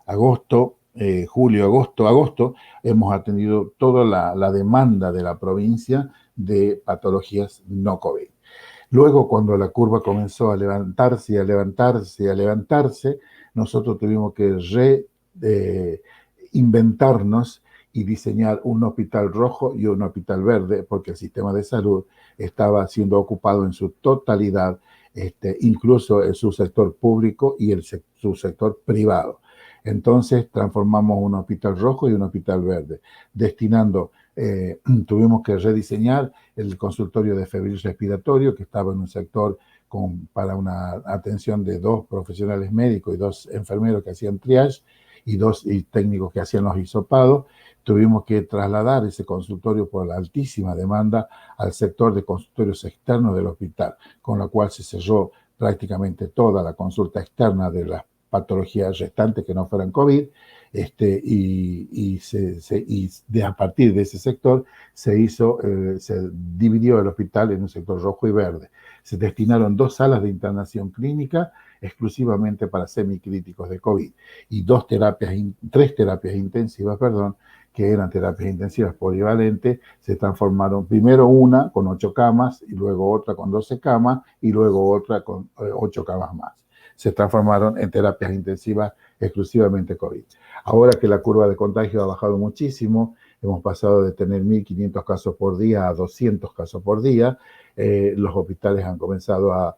agosto, julio, agosto, hemos atendido toda la demanda de la provincia de patologías no COVID. Luego, cuando la curva comenzó a levantarse y a levantarse y a levantarse, nosotros tuvimos que reinventarnos y diseñar un hospital rojo y un hospital verde, porque el sistema de salud estaba siendo ocupado en su totalidad, incluso en su sector público y su sector privado. Entonces transformamos un hospital rojo y un hospital verde, destinando, tuvimos que rediseñar el consultorio de febril respiratorio, que estaba en un sector para una atención de 2 profesionales médicos y 2 enfermeros que hacían triage y 2 técnicos que hacían los hisopados. Tuvimos que trasladar ese consultorio por la altísima demanda al sector de consultorios externos del hospital, con lo cual se cerró prácticamente toda la consulta externa de las patologías restantes que no fueran COVID, a partir de ese sector se dividió el hospital en un sector rojo y verde. Se destinaron 2 salas de internación clínica exclusivamente para semicríticos de COVID y 3 terapias intensivas, que eran terapias intensivas polivalentes, se transformaron primero una con 8 camas y luego otra con 12 camas y luego otra con 8 camas más. Se transformaron en terapias intensivas exclusivamente COVID. Ahora que la curva de contagio ha bajado muchísimo, hemos pasado de tener 1.500 casos por día a 200 casos por día, los hospitales han comenzado a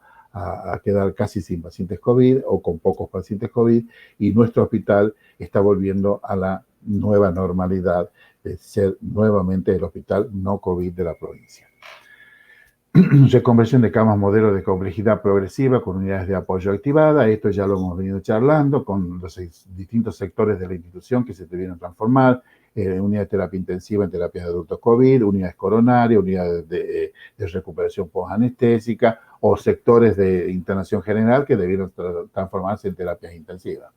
quedar casi sin pacientes COVID o con pocos pacientes COVID, y nuestro hospital está volviendo a la nueva normalidad de ser nuevamente el hospital no COVID de la provincia. Reconversión de camas modelos de complejidad progresiva con unidades de apoyo activadas. Esto ya lo hemos venido charlando con los distintos sectores de la institución que se debieron transformar. Unidades de terapia intensiva en terapias de adultos COVID, unidades coronarias, unidades de recuperación postanestésica o sectores de internación general que debieron transformarse en terapias intensivas.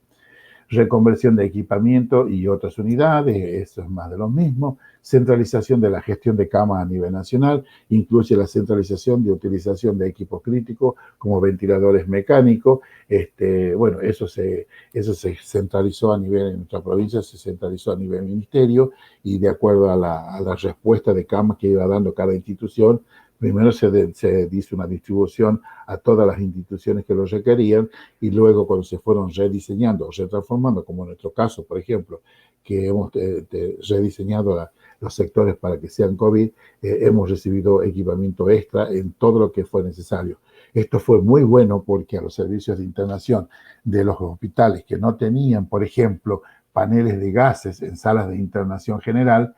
Reconversión de equipamiento y otras unidades, eso es más de lo mismo. Centralización de la gestión de camas a nivel nacional, incluye la centralización de utilización de equipos críticos como ventiladores mecánicos. Bueno, eso se centralizó a nivel, en nuestra provincia se centralizó a nivel ministerio, y de acuerdo a la respuesta de camas que iba dando cada institución, primero se hizo una distribución a todas las instituciones que lo requerían, y luego cuando se fueron rediseñando o retransformando, como en nuestro caso, por ejemplo, que hemos rediseñado los sectores para que sean COVID, hemos recibido equipamiento extra en todo lo que fue necesario. Esto fue muy bueno porque a los servicios de internación de los hospitales que no tenían, por ejemplo, paneles de gases en salas de internación general,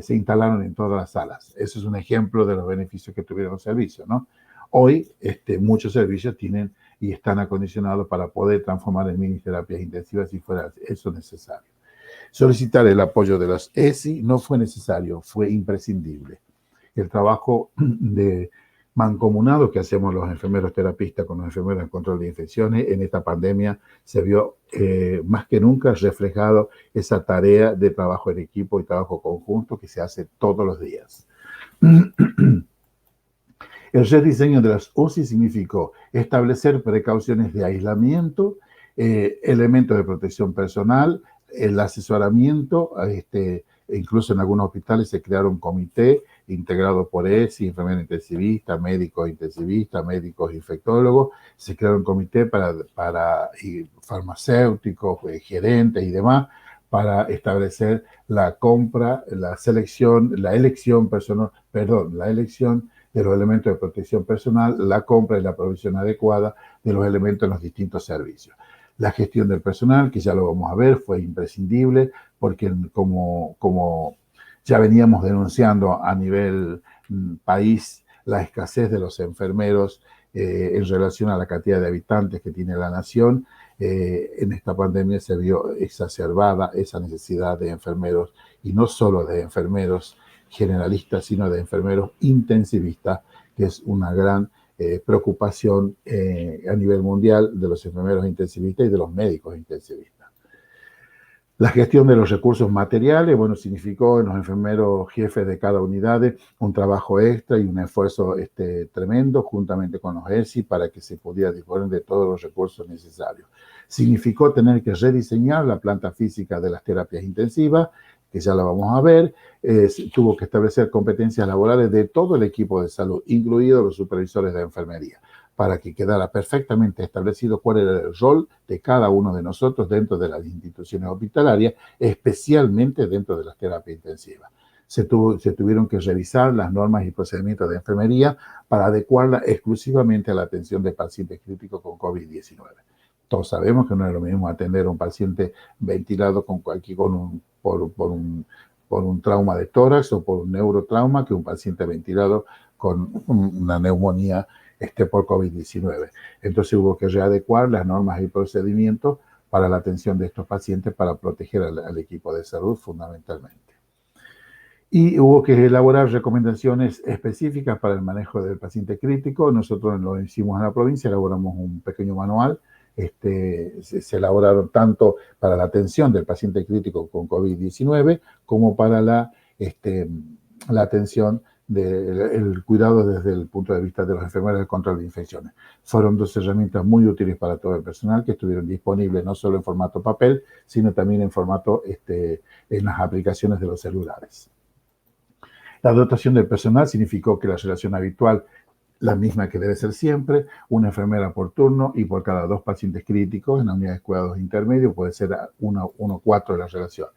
se instalaron en todas las salas. Eso es un ejemplo de los beneficios que tuvieron los servicios, ¿no? Hoy muchos servicios tienen y están acondicionados para poder transformar en mini terapias intensivas si fuera eso necesario. Solicitar el apoyo de las ESI no fue necesario, fue imprescindible. El trabajo de mancomunado que hacemos los enfermeros terapistas con los enfermeros en control de infecciones en esta pandemia se vio más que nunca reflejado esa tarea de trabajo en equipo y trabajo conjunto que se hace todos los días. El rediseño de las UCI significó establecer precauciones de aislamiento, elementos de protección personal, el asesoramiento, incluso en algunos hospitales se crearon un comité integrado por ESI, enfermeros intensivistas, médicos intensivistas, médicos infectólogos. Se crearon un comité para farmacéuticos, gerentes y demás, para establecer la compra, la elección de los elementos de protección personal, la compra y la provisión adecuada de los elementos en los distintos servicios. La gestión del personal, que ya lo vamos a ver, fue imprescindible porque como Ya veníamos denunciando a nivel país la escasez de los enfermeros en relación a la cantidad de habitantes que tiene la nación. En esta pandemia se vio exacerbada esa necesidad de enfermeros, y no solo de enfermeros generalistas, sino de enfermeros intensivistas, que es una gran preocupación a nivel mundial de los enfermeros intensivistas y de los médicos intensivistas. La gestión de los recursos materiales, bueno, significó en los enfermeros jefes de cada unidad un trabajo extra y un esfuerzo tremendo juntamente con los ESI para que se pudiera disponer de todos los recursos necesarios. Significó tener que rediseñar la planta física de las terapias intensivas, que ya la vamos a ver. Tuvo que establecer competencias laborales de todo el equipo de salud, incluidos los supervisores de enfermería, para que quedara perfectamente establecido cuál era el rol de cada uno de nosotros dentro de las instituciones hospitalarias, especialmente dentro de las terapias intensivas. Se tuvieron que revisar las normas y procedimientos de enfermería para adecuarla exclusivamente a la atención de pacientes críticos con COVID-19. Todos sabemos que no es lo mismo atender a un paciente ventilado por un trauma de tórax o por un neurotrauma que un paciente ventilado con una neumonía por COVID-19. Entonces hubo que readecuar las normas y procedimientos para la atención de estos pacientes para proteger al equipo de salud fundamentalmente. Y hubo que elaborar recomendaciones específicas para el manejo del paciente crítico. Nosotros lo hicimos en la provincia, elaboramos un pequeño manual. Se elaboraron tanto para la atención del paciente crítico con COVID-19 como para la atención del cuidado desde el punto de vista de los enfermeros del control de infecciones. Fueron dos herramientas muy útiles para todo el personal que estuvieron disponibles no solo en formato papel, sino también en formato en las aplicaciones de los celulares. La dotación del personal significó que la relación habitual, la misma que debe ser siempre, una enfermera por turno y por cada 2 pacientes críticos en la unidad de cuidados intermedios, puede ser 1-4 de la relación.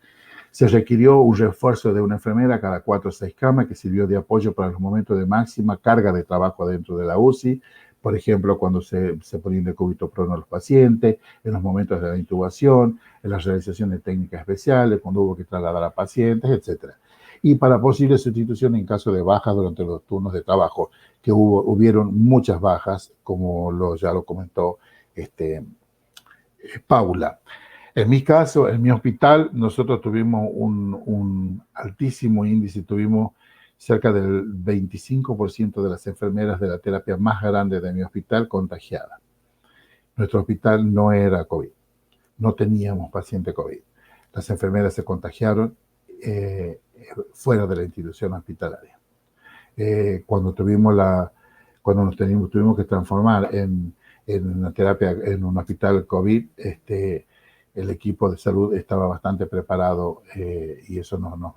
Se requirió un refuerzo de una enfermera cada 4 o 6 camas que sirvió de apoyo para los momentos de máxima carga de trabajo dentro de la UCI, por ejemplo, cuando se ponían de cúbito prono a los pacientes, en los momentos de la intubación, en la realización de técnicas especiales, cuando hubo que trasladar a pacientes, etc. Y para posible sustitución en caso de bajas durante los turnos de trabajo, que hubieron muchas bajas, como ya lo comentó Paula. En mi caso, en mi hospital, nosotros tuvimos un altísimo índice, tuvimos cerca del 25% de las enfermeras de la terapia más grande de mi hospital contagiadas. Nuestro hospital no era COVID, no teníamos paciente COVID. Las enfermeras se contagiaron fuera de la institución hospitalaria. Cuando nos tuvimos que transformar en una terapia, en un hospital COVID, el equipo de salud estaba bastante preparado y eso no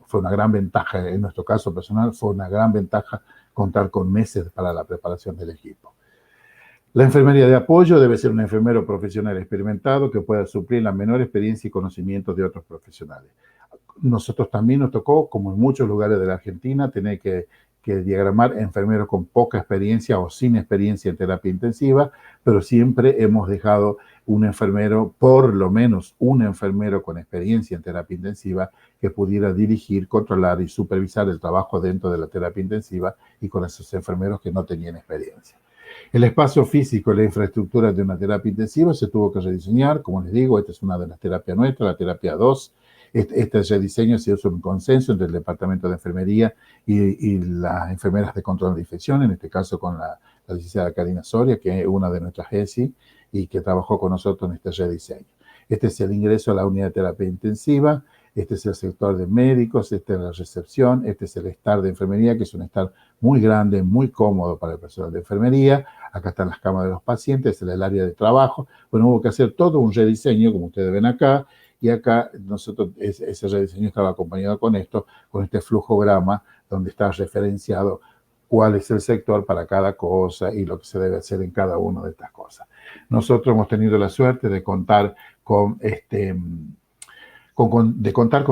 fue una gran ventaja. En nuestro caso personal fue una gran ventaja contar con meses para la preparación del equipo. La enfermería de apoyo debe ser un enfermero profesional experimentado que pueda suplir la menor experiencia y conocimientos de otros profesionales. Nosotros también nos tocó, como en muchos lugares de la Argentina, tener que diagramar enfermeros con poca experiencia o sin experiencia en terapia intensiva, pero siempre hemos dejado un enfermero, por lo menos un enfermero con experiencia en terapia intensiva, que pudiera dirigir, controlar y supervisar el trabajo dentro de la terapia intensiva y con esos enfermeros que no tenían experiencia. El espacio físico y la infraestructura de una terapia intensiva se tuvo que rediseñar. Como les digo, esta es una de las terapias nuestras, la terapia 2. Este rediseño se hizo en consenso entre el Departamento de Enfermería y las enfermeras de control de infección, en este caso con la licenciada Karina Soria, que es una de nuestras ESI y que trabajó con nosotros en este rediseño. Este es el ingreso a la unidad de terapia intensiva, este es el sector de médicos, esta es la recepción, este es el estar de enfermería, que es un estar muy grande, muy cómodo para el personal de enfermería. Acá están las camas de los pacientes, este es el área de trabajo. Bueno, hubo que hacer todo un rediseño, como ustedes ven acá, y acá nosotros, ese rediseño estaba acompañado con este flujograma, donde está referenciado cuál es el sector para cada cosa y lo que se debe hacer en cada una de estas cosas. Nosotros hemos tenido la suerte de contar con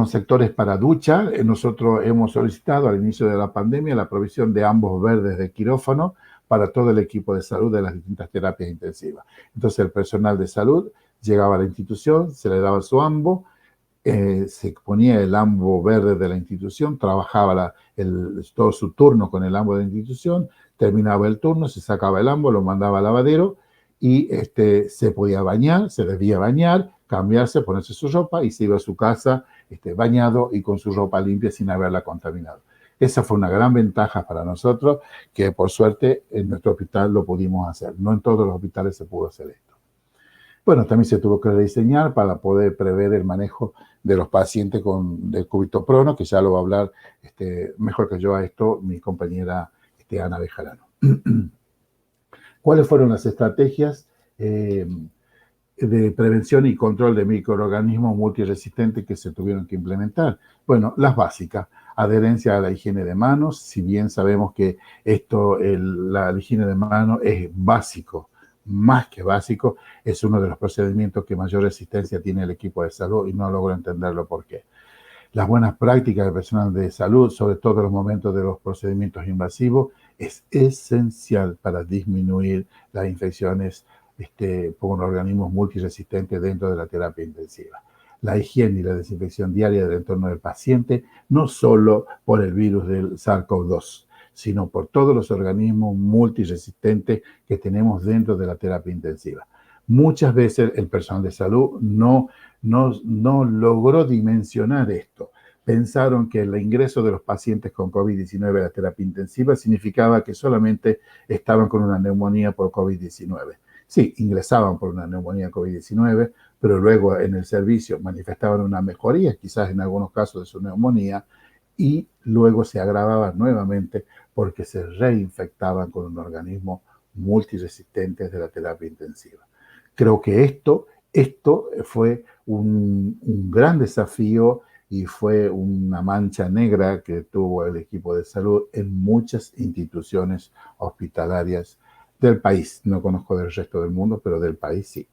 sectores para ducha. Nosotros hemos solicitado al inicio de la pandemia la provisión de ambos verdes de quirófano para todo el equipo de salud de las distintas terapias intensivas. Entonces el personal de salud llegaba a la institución, se le daba su ambo, se ponía el ambo verde de la institución, trabajaba todo su turno con el ambo de la institución, terminaba el turno, se sacaba el ambo, lo mandaba al lavadero y se podía bañar, se debía bañar, cambiarse, ponerse su ropa y se iba a su casa bañado y con su ropa limpia sin haberla contaminado. Esa fue una gran ventaja para nosotros que por suerte en nuestro hospital lo pudimos hacer. No en todos los hospitales se pudo hacer esto. Bueno, también se tuvo que rediseñar para poder prever el manejo de los pacientes con decúbito-prono, que ya lo va a hablar mejor que yo a esto mi compañera Ana Bejarano. ¿Cuáles fueron las estrategias de prevención y control de microorganismos multiresistentes que se tuvieron que implementar? Bueno, las básicas. Adherencia a la higiene de manos. Si bien sabemos que la higiene de manos es básico, más que básico, es uno de los procedimientos que mayor resistencia tiene el equipo de salud y no logro entenderlo por qué. Las buenas prácticas del personal de salud, sobre todo en los momentos de los procedimientos invasivos, es esencial para disminuir las infecciones por organismos multiresistentes dentro de la terapia intensiva. La higiene y la desinfección diaria del entorno del paciente, no solo por el virus del SARS-CoV-2, sino por todos los organismos multiresistentes que tenemos dentro de la terapia intensiva. Muchas veces el personal de salud no logró dimensionar esto. Pensaron que el ingreso de los pacientes con COVID-19 a la terapia intensiva significaba que solamente estaban con una neumonía por COVID-19. Sí, ingresaban por una neumonía COVID-19, pero luego en el servicio manifestaban una mejoría, quizás en algunos casos de su neumonía, y luego se agravaban nuevamente porque se reinfectaban con un organismo multiresistente de la terapia intensiva. Creo que esto fue un gran desafío y fue una mancha negra que tuvo el equipo de salud en muchas instituciones hospitalarias del país. No conozco del resto del mundo, pero del país sí.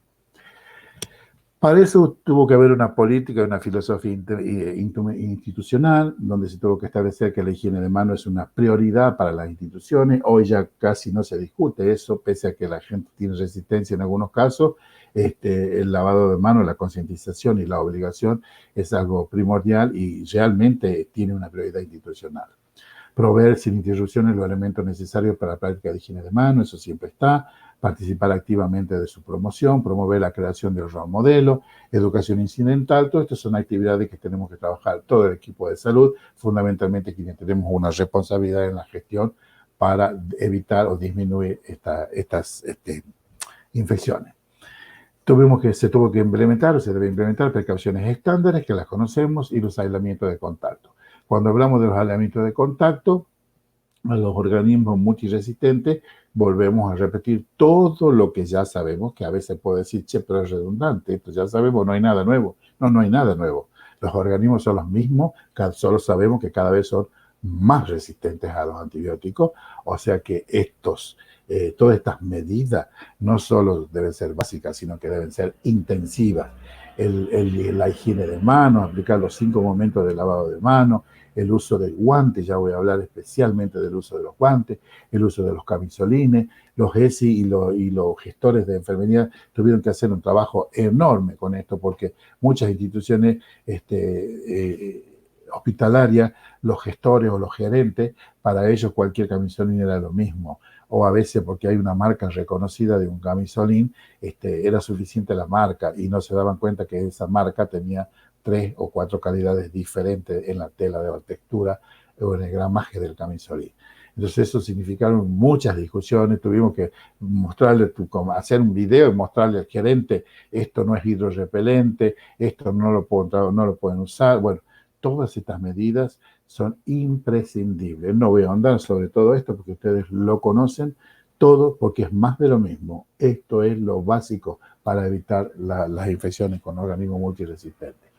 Para eso tuvo que haber una política y una filosofía institucional, donde se tuvo que establecer que la higiene de manos es una prioridad para las instituciones. Hoy ya casi no se discute eso, pese a que la gente tiene resistencia en algunos casos. El lavado de manos, la concientización y la obligación es algo primordial y realmente tiene una prioridad institucional. Proveer sin interrupciones los elementos necesarios para la práctica de higiene de manos, eso siempre está. Participar activamente de su promoción, promover la creación del rol modelo, educación incidental. Todas estas son actividades que tenemos que trabajar todo el equipo de salud, fundamentalmente quienes tenemos una responsabilidad en la gestión para evitar o disminuir estas infecciones. Se tuvo que implementar o se debe implementar precauciones estándares que las conocemos y los aislamientos de contacto. Cuando hablamos de los aislamientos de contacto, a los organismos multiresistentes, volvemos a repetir todo lo que ya sabemos, que a veces puedo decir, che, pero es redundante, esto ya sabemos, no hay nada nuevo. No hay nada nuevo. Los organismos son los mismos, solo sabemos que cada vez son más resistentes a los antibióticos, o sea que todas estas medidas no solo deben ser básicas, sino que deben ser intensivas. La higiene de manos, aplicar los 5 momentos de lavado de manos, el uso del guante, ya voy a hablar especialmente del uso de los guantes, el uso de los camisolines, los ESI y los gestores de enfermería tuvieron que hacer un trabajo enorme con esto porque muchas instituciones hospitalarias, los gestores o los gerentes, para ellos cualquier camisolín era lo mismo. O a veces porque hay una marca reconocida de un camisolín, era suficiente la marca y no se daban cuenta que esa marca tenía 3 o 4 calidades diferentes en la tela de la textura o en el gramaje del camisolín. Entonces eso significaron muchas discusiones, tuvimos que hacer un video y mostrarle al gerente, esto no es hidrorrepelente, esto no lo pueden usar. Bueno, todas estas medidas son imprescindibles. No voy a ahondar sobre todo esto porque ustedes lo conocen todo porque es más de lo mismo. Esto es lo básico para evitar las infecciones con organismos multiresistentes.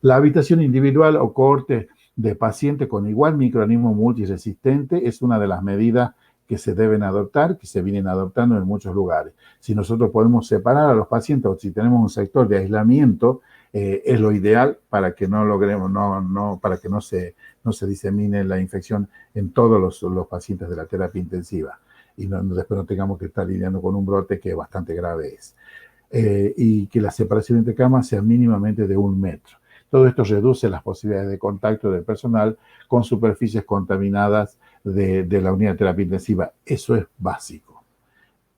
La habitación individual o cohorte de pacientes con igual microorganismo multiresistente es una de las medidas que se deben adoptar, que se vienen adoptando en muchos lugares. Si nosotros podemos separar a los pacientes o si tenemos un sector de aislamiento, es lo ideal para que no logremos, para que no se disemine la infección en todos los pacientes de la terapia intensiva y después no tengamos que estar lidiando con un brote que bastante grave es. Y que la separación entre camas sea mínimamente de 1 metro. Todo esto reduce las posibilidades de contacto del personal con superficies contaminadas de la unidad de terapia intensiva. Eso es básico.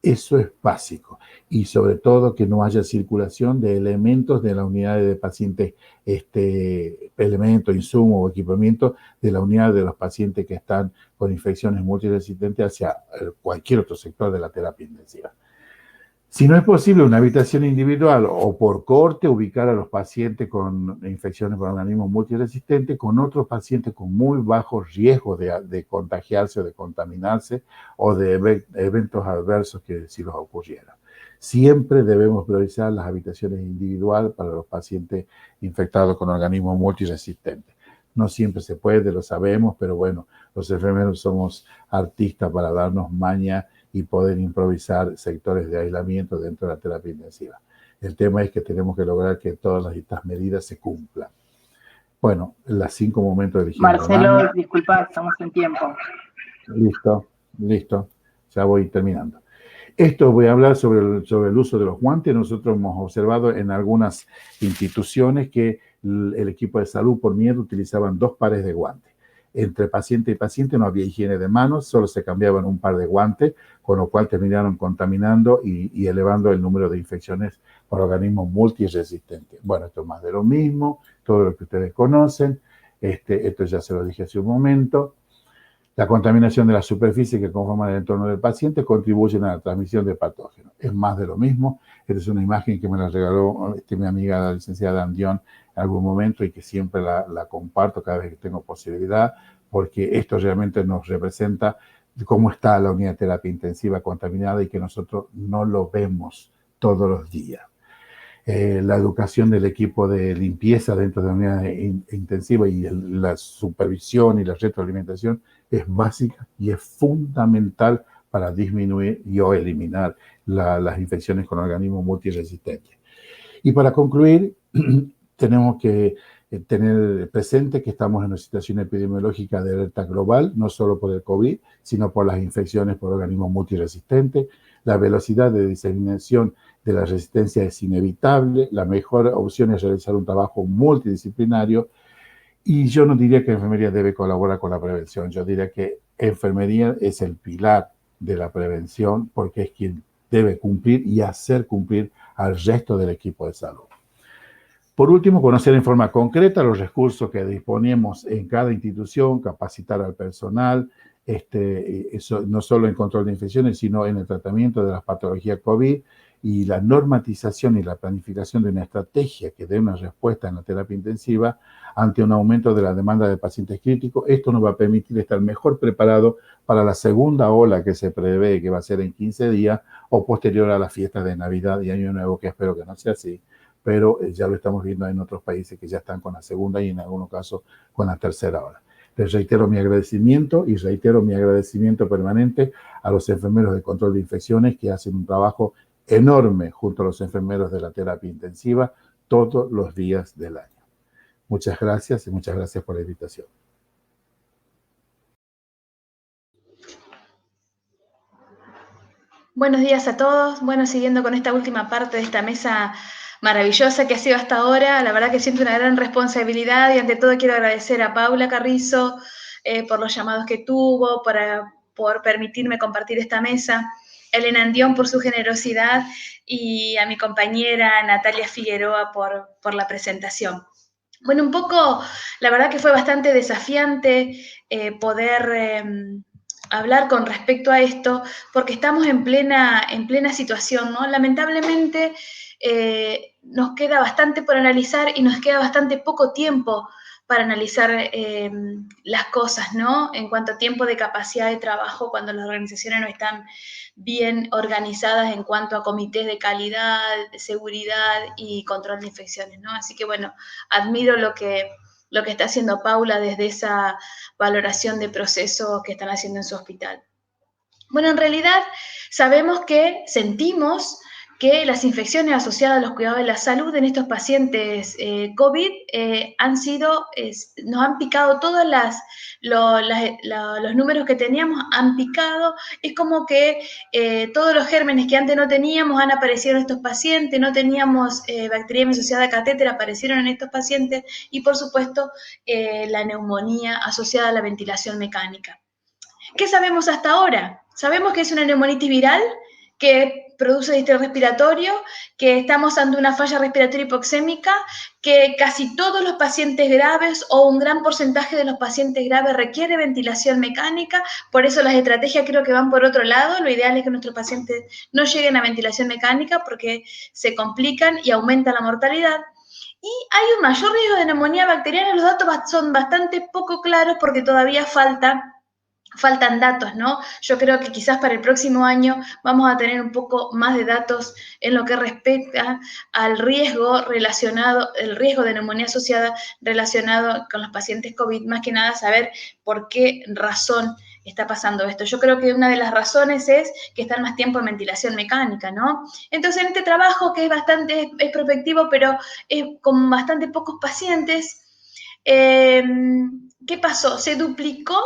Eso es básico. Y sobre todo que no haya circulación de elementos de la unidad de pacientes, elementos, insumos o equipamiento de la unidad de los pacientes que están con infecciones multiresistentes hacia cualquier otro sector de la terapia intensiva. Si no es posible una habitación individual o por corte, ubicar a los pacientes con infecciones por organismos multiresistentes con otros pacientes con muy bajo riesgo de contagiarse o de contaminarse o de eventos adversos que si los ocurrieran. Siempre debemos priorizar las habitaciones individuales para los pacientes infectados con organismos multiresistentes. No siempre se puede, lo sabemos, pero bueno, los enfermeros somos artistas para darnos maña y poder improvisar sectores de aislamiento dentro de la terapia intensiva. El tema es que tenemos que lograr que todas estas medidas se cumplan. Bueno, los 5 momentos de higiene. Marcelo, disculpa, estamos en tiempo. Listo. Ya voy terminando. Esto voy a hablar sobre el uso de los guantes. Nosotros hemos observado en algunas instituciones que el equipo de salud por miedo utilizaban 2 pares de guantes. Entre paciente y paciente no había higiene de manos, solo se cambiaban un par de guantes, con lo cual terminaron contaminando y elevando el número de infecciones por organismos multiresistentes. Bueno, esto es más de lo mismo, todo lo que ustedes conocen. Esto ya se lo dije hace un momento. La contaminación de la superficie que conforman el entorno del paciente contribuyen a la transmisión de patógenos. Es más de lo mismo. Esta es una imagen que me la regaló mi amiga, la licenciada Andión, en algún momento y que siempre la comparto cada vez que tengo posibilidad, porque esto realmente nos representa cómo está la unidad de terapia intensiva contaminada y que nosotros no lo vemos todos los días. La educación del equipo de limpieza dentro de la unidad intensiva y la supervisión y la retroalimentación es básica y es fundamental para disminuir o eliminar las infecciones con organismos multiresistentes. Y para concluir, tenemos que tener presente que estamos en una situación epidemiológica de alerta global, no solo por el COVID, sino por las infecciones por organismos multiresistentes. La velocidad de diseminación de la resistencia es inevitable. La mejor opción es realizar un trabajo multidisciplinario. Y yo no diría que enfermería debe colaborar con la prevención. Yo diría que enfermería es el pilar de la prevención porque es quien debe cumplir y hacer cumplir al resto del equipo de salud. Por último, conocer en forma concreta los recursos que disponemos en cada institución, capacitar al personal, eso, no solo en control de infecciones, sino en el tratamiento de las patologías COVID y la normatización y la planificación de una estrategia que dé una respuesta en la terapia intensiva ante un aumento de la demanda de pacientes críticos. Esto nos va a permitir estar mejor preparados para la segunda ola que se prevé que va a ser en 15 días o posterior a las fiestas de Navidad y Año Nuevo, que espero que no sea así. Pero ya lo estamos viendo en otros países que ya están con la segunda y en algunos casos con la tercera ola. Les reitero mi agradecimiento y reitero mi agradecimiento permanente a los enfermeros de control de infecciones que hacen un trabajo enorme junto a los enfermeros de la terapia intensiva todos los días del año. Muchas gracias y muchas gracias por la invitación. Buenos días a todos. Bueno, siguiendo con esta última parte de esta mesa maravillosa que ha sido hasta ahora, la verdad que siento una gran responsabilidad y ante todo quiero agradecer a Paula Carrizo por los llamados que tuvo, por permitirme compartir esta mesa, a Elena Andión por su generosidad y a mi compañera Natalia Figueroa por la presentación. Bueno, un poco, la verdad que fue bastante desafiante poder hablar con respecto a esto, porque estamos en plena situación, ¿no? Lamentablemente nos queda bastante por analizar y nos queda bastante poco tiempo para analizar las cosas, ¿no? En cuanto a tiempo de capacidad de trabajo, cuando las organizaciones no están bien organizadas en cuanto a comités de calidad, de seguridad y control de infecciones, ¿no? Así que, bueno, admiro lo que está haciendo Paula desde esa valoración de procesos que están haciendo en su hospital. Bueno, en realidad sentimos que las infecciones asociadas a los cuidados de la salud en estos pacientes COVID nos han picado todos los números que teníamos, han picado. Es como que todos los gérmenes que antes no teníamos han aparecido en estos pacientes, no teníamos bacteriemia asociada a catéter, aparecieron en estos pacientes, y por supuesto la neumonía asociada a la ventilación mecánica. ¿Qué sabemos hasta ahora? Sabemos que es una neumonitis viral que produce distrés respiratorio, que estamos ante una falla respiratoria hipoxémica, que casi todos los pacientes graves o un gran porcentaje de los pacientes graves requiere ventilación mecánica. Por eso las estrategias creo que van por otro lado. Lo ideal es que nuestros pacientes no lleguen a ventilación mecánica porque se complican y aumenta la mortalidad. Y hay un mayor riesgo de neumonía bacteriana. Los datos son bastante poco claros porque todavía faltan datos, ¿no? Yo creo que quizás para el próximo año vamos a tener un poco más de datos en lo que respecta al riesgo el riesgo de neumonía asociada relacionado con los pacientes COVID, más que nada saber por qué razón está pasando esto. Yo creo que una de las razones es que están más tiempo en ventilación mecánica, ¿no? Entonces, en este trabajo que es prospectivo, pero es con bastante pocos pacientes, ¿qué pasó? Se duplicó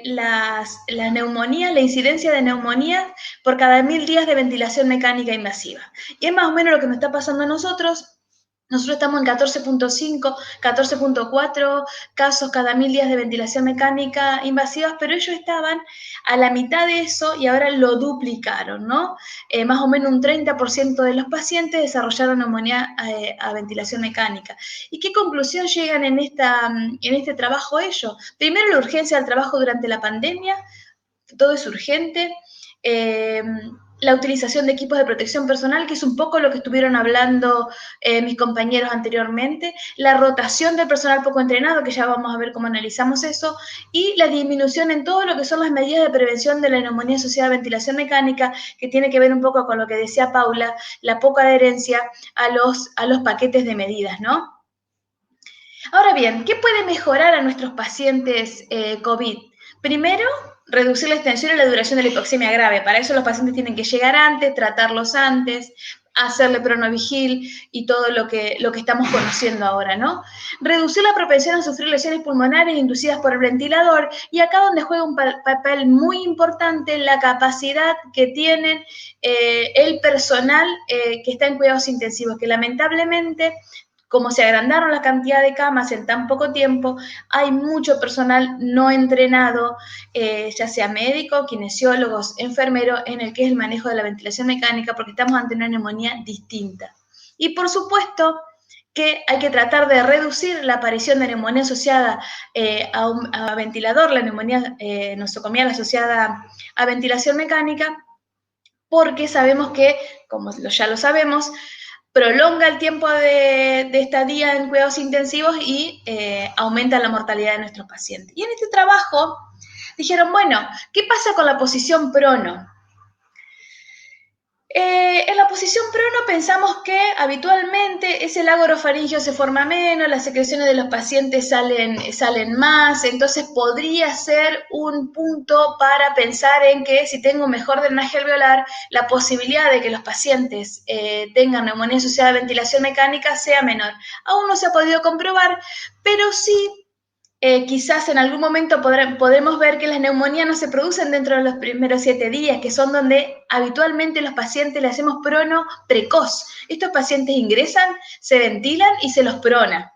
la neumonía, la incidencia de neumonía por cada 1000 días de ventilación mecánica invasiva. Y es más o menos lo que nos está pasando a nosotros. Nosotros estamos en 14.5, 14.4 casos cada 1000 días de ventilación mecánica invasivas, pero ellos estaban a la mitad de eso y ahora lo duplicaron, ¿no? Más o menos un 30% de los pacientes desarrollaron neumonía a ventilación mecánica. ¿Y qué conclusión llegan en este trabajo ellos? Primero, la urgencia del trabajo durante la pandemia, todo es urgente. La utilización de equipos de protección personal, que es un poco lo que estuvieron hablando mis compañeros anteriormente, la rotación del personal poco entrenado, que ya vamos a ver cómo analizamos eso, y la disminución en todo lo que son las medidas de prevención de la neumonía asociada a ventilación mecánica, que tiene que ver un poco con lo que decía Paula, la poca adherencia a los paquetes de medidas, ¿no? Ahora bien, ¿qué puede mejorar a nuestros pacientes COVID? Primero, reducir la extensión y la duración de la hipoxemia grave. Para eso los pacientes tienen que llegar antes, tratarlos antes, hacerle pronovigil y todo lo que estamos conociendo ahora, ¿no? Reducir la propensión a sufrir lesiones pulmonares inducidas por el ventilador, y acá donde juega un papel muy importante la capacidad que tienen el personal que está en cuidados intensivos, que lamentablemente, como se agrandaron la cantidad de camas en tan poco tiempo, hay mucho personal no entrenado, ya sea médico, kinesiólogos, enfermeros, en el que es el manejo de la ventilación mecánica, porque estamos ante una neumonía distinta. Y por supuesto que hay que tratar de reducir la aparición de neumonía asociada a ventilador, la neumonía nosocomial asociada a ventilación mecánica, porque sabemos que, como ya lo sabemos, prolonga el tiempo de estadía en cuidados intensivos y aumenta la mortalidad de nuestros pacientes. Y en este trabajo dijeron, bueno, ¿qué pasa con la posición prono? En la posición prono pensamos que habitualmente ese lago orofaringeo se forma menos, las secreciones de los pacientes salen más, entonces podría ser un punto para pensar en que si tengo un mejor drenaje alveolar, la posibilidad de que los pacientes tengan neumonía asociada a ventilación mecánica sea menor. Aún no se ha podido comprobar, pero sí quizás en algún momento podremos ver que las neumonías no se producen dentro de los primeros 7 días, que son donde habitualmente los pacientes le hacemos prono precoz. Estos pacientes ingresan, se ventilan y se los prona.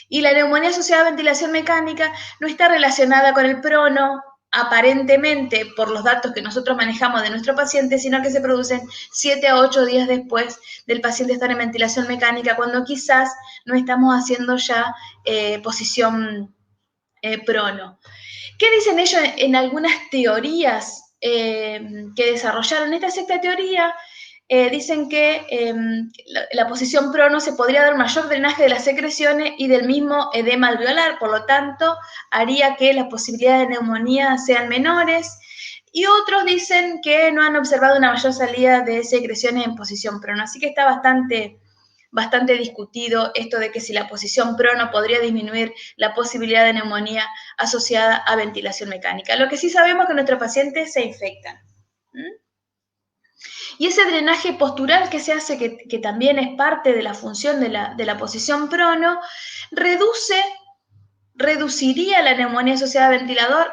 Y la neumonía asociada a ventilación mecánica no está relacionada con el prono, aparentemente, por los datos que nosotros manejamos de nuestro paciente, sino que se producen 7 a 8 días después del paciente estar en ventilación mecánica, cuando quizás no estamos haciendo ya posición prono. ¿Qué dicen ellos en algunas teorías que desarrollaron? Esta sexta teoría dicen que la posición prono se podría dar mayor drenaje de las secreciones y del mismo edema alveolar, por lo tanto, haría que las posibilidades de neumonía sean menores. Y otros dicen que no han observado una mayor salida de secreciones en posición prono. Así que está bastante discutido esto de que si la posición prono podría disminuir la posibilidad de neumonía asociada a ventilación mecánica. Lo que sí sabemos es que nuestros pacientes se infectan. Y ese drenaje postural que se hace, que también es parte de la función de la posición prono, reduciría la neumonía asociada a ventilador,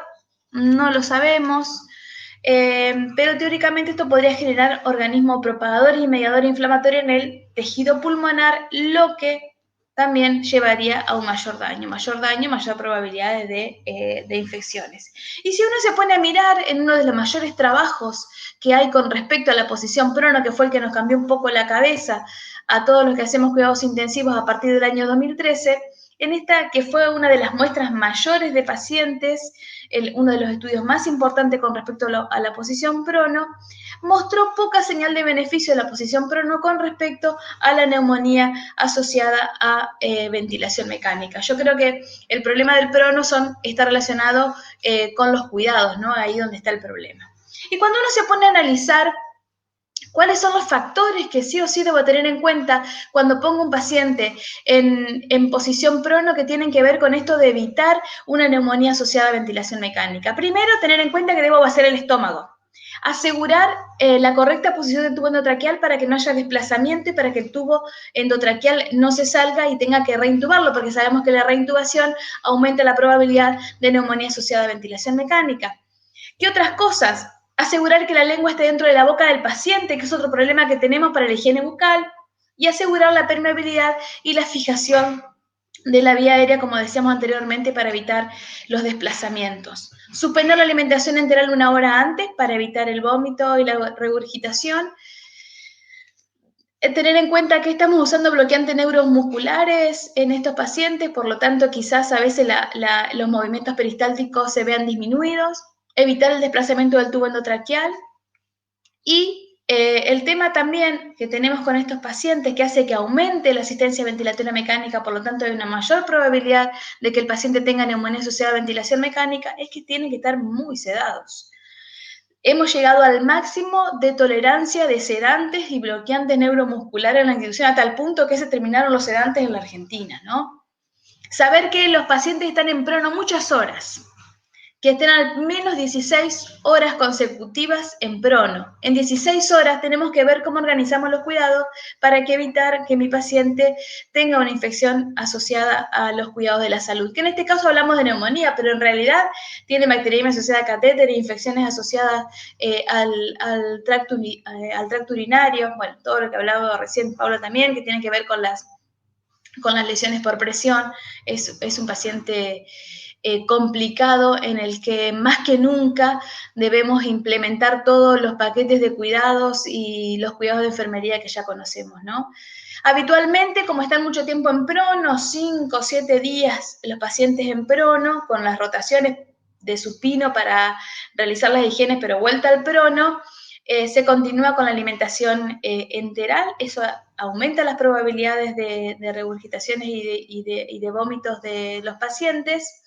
no lo sabemos, pero teóricamente esto podría generar organismos propagadores y mediadores inflamatorios en el tejido pulmonar, lo que también llevaría a un mayor daño, mayor probabilidad de infecciones. Y si uno se pone a mirar en uno de los mayores trabajos que hay con respecto a la posición prono, que fue el que nos cambió un poco la cabeza a todos los que hacemos cuidados intensivos a partir del año 2013, en esta que fue una de las muestras mayores de pacientes, uno de los estudios más importantes con respecto a la posición prono, mostró poca señal de beneficio de la posición prono con respecto a la neumonía asociada a ventilación mecánica. Yo creo que el problema del prono está relacionado con los cuidados, ¿no? Ahí donde está el problema. Y cuando uno se pone a analizar ¿cuáles son los factores que sí o sí debo tener en cuenta cuando pongo un paciente en posición prono que tienen que ver con esto de evitar una neumonía asociada a ventilación mecánica? Primero, tener en cuenta que debo vaciar el estómago. Asegurar la correcta posición del tubo endotraqueal para que no haya desplazamiento y para que el tubo endotraqueal no se salga y tenga que reintubarlo, porque sabemos que la reintubación aumenta la probabilidad de neumonía asociada a ventilación mecánica. ¿Qué otras cosas? Asegurar que la lengua esté dentro de la boca del paciente, que es otro problema que tenemos para la higiene bucal, y asegurar la permeabilidad y la fijación de la vía aérea, como decíamos anteriormente, para evitar los desplazamientos. Suspender la alimentación enteral 1 hora antes para evitar el vómito y la regurgitación. Tener en cuenta que estamos usando bloqueantes neuromusculares en estos pacientes, por lo tanto quizás a veces los movimientos peristálticos se vean disminuidos. Evitar el desplazamiento del tubo endotraqueal y el tema también que tenemos con estos pacientes que hace que aumente la asistencia ventilatoria mecánica, por lo tanto hay una mayor probabilidad de que el paciente tenga neumonía asociada a ventilación mecánica, es que tienen que estar muy sedados. Hemos llegado al máximo de tolerancia de sedantes y bloqueantes neuromusculares en la institución a tal punto que se terminaron los sedantes en la Argentina, ¿no? Saber que los pacientes están en prono muchas horas, que estén al menos 16 horas consecutivas en prono. En 16 horas tenemos que ver cómo organizamos los cuidados para evitar que mi paciente tenga una infección asociada a los cuidados de la salud, que en este caso hablamos de neumonía, pero en realidad tiene bacteriemia asociada a catéter e infecciones asociadas al tracto urinario, bueno, todo lo que hablaba recién Paula también, que tiene que ver con las lesiones por presión. Es un paciente complicado en el que más que nunca debemos implementar todos los paquetes de cuidados y los cuidados de enfermería que ya conocemos, ¿no? Habitualmente, como están mucho tiempo en prono, 5 o 7 días los pacientes en prono, con las rotaciones de supino para realizar las higienes, pero vuelta al prono, se continúa con la alimentación enteral. Eso aumenta las probabilidades de regurgitaciones y de vómitos de los pacientes.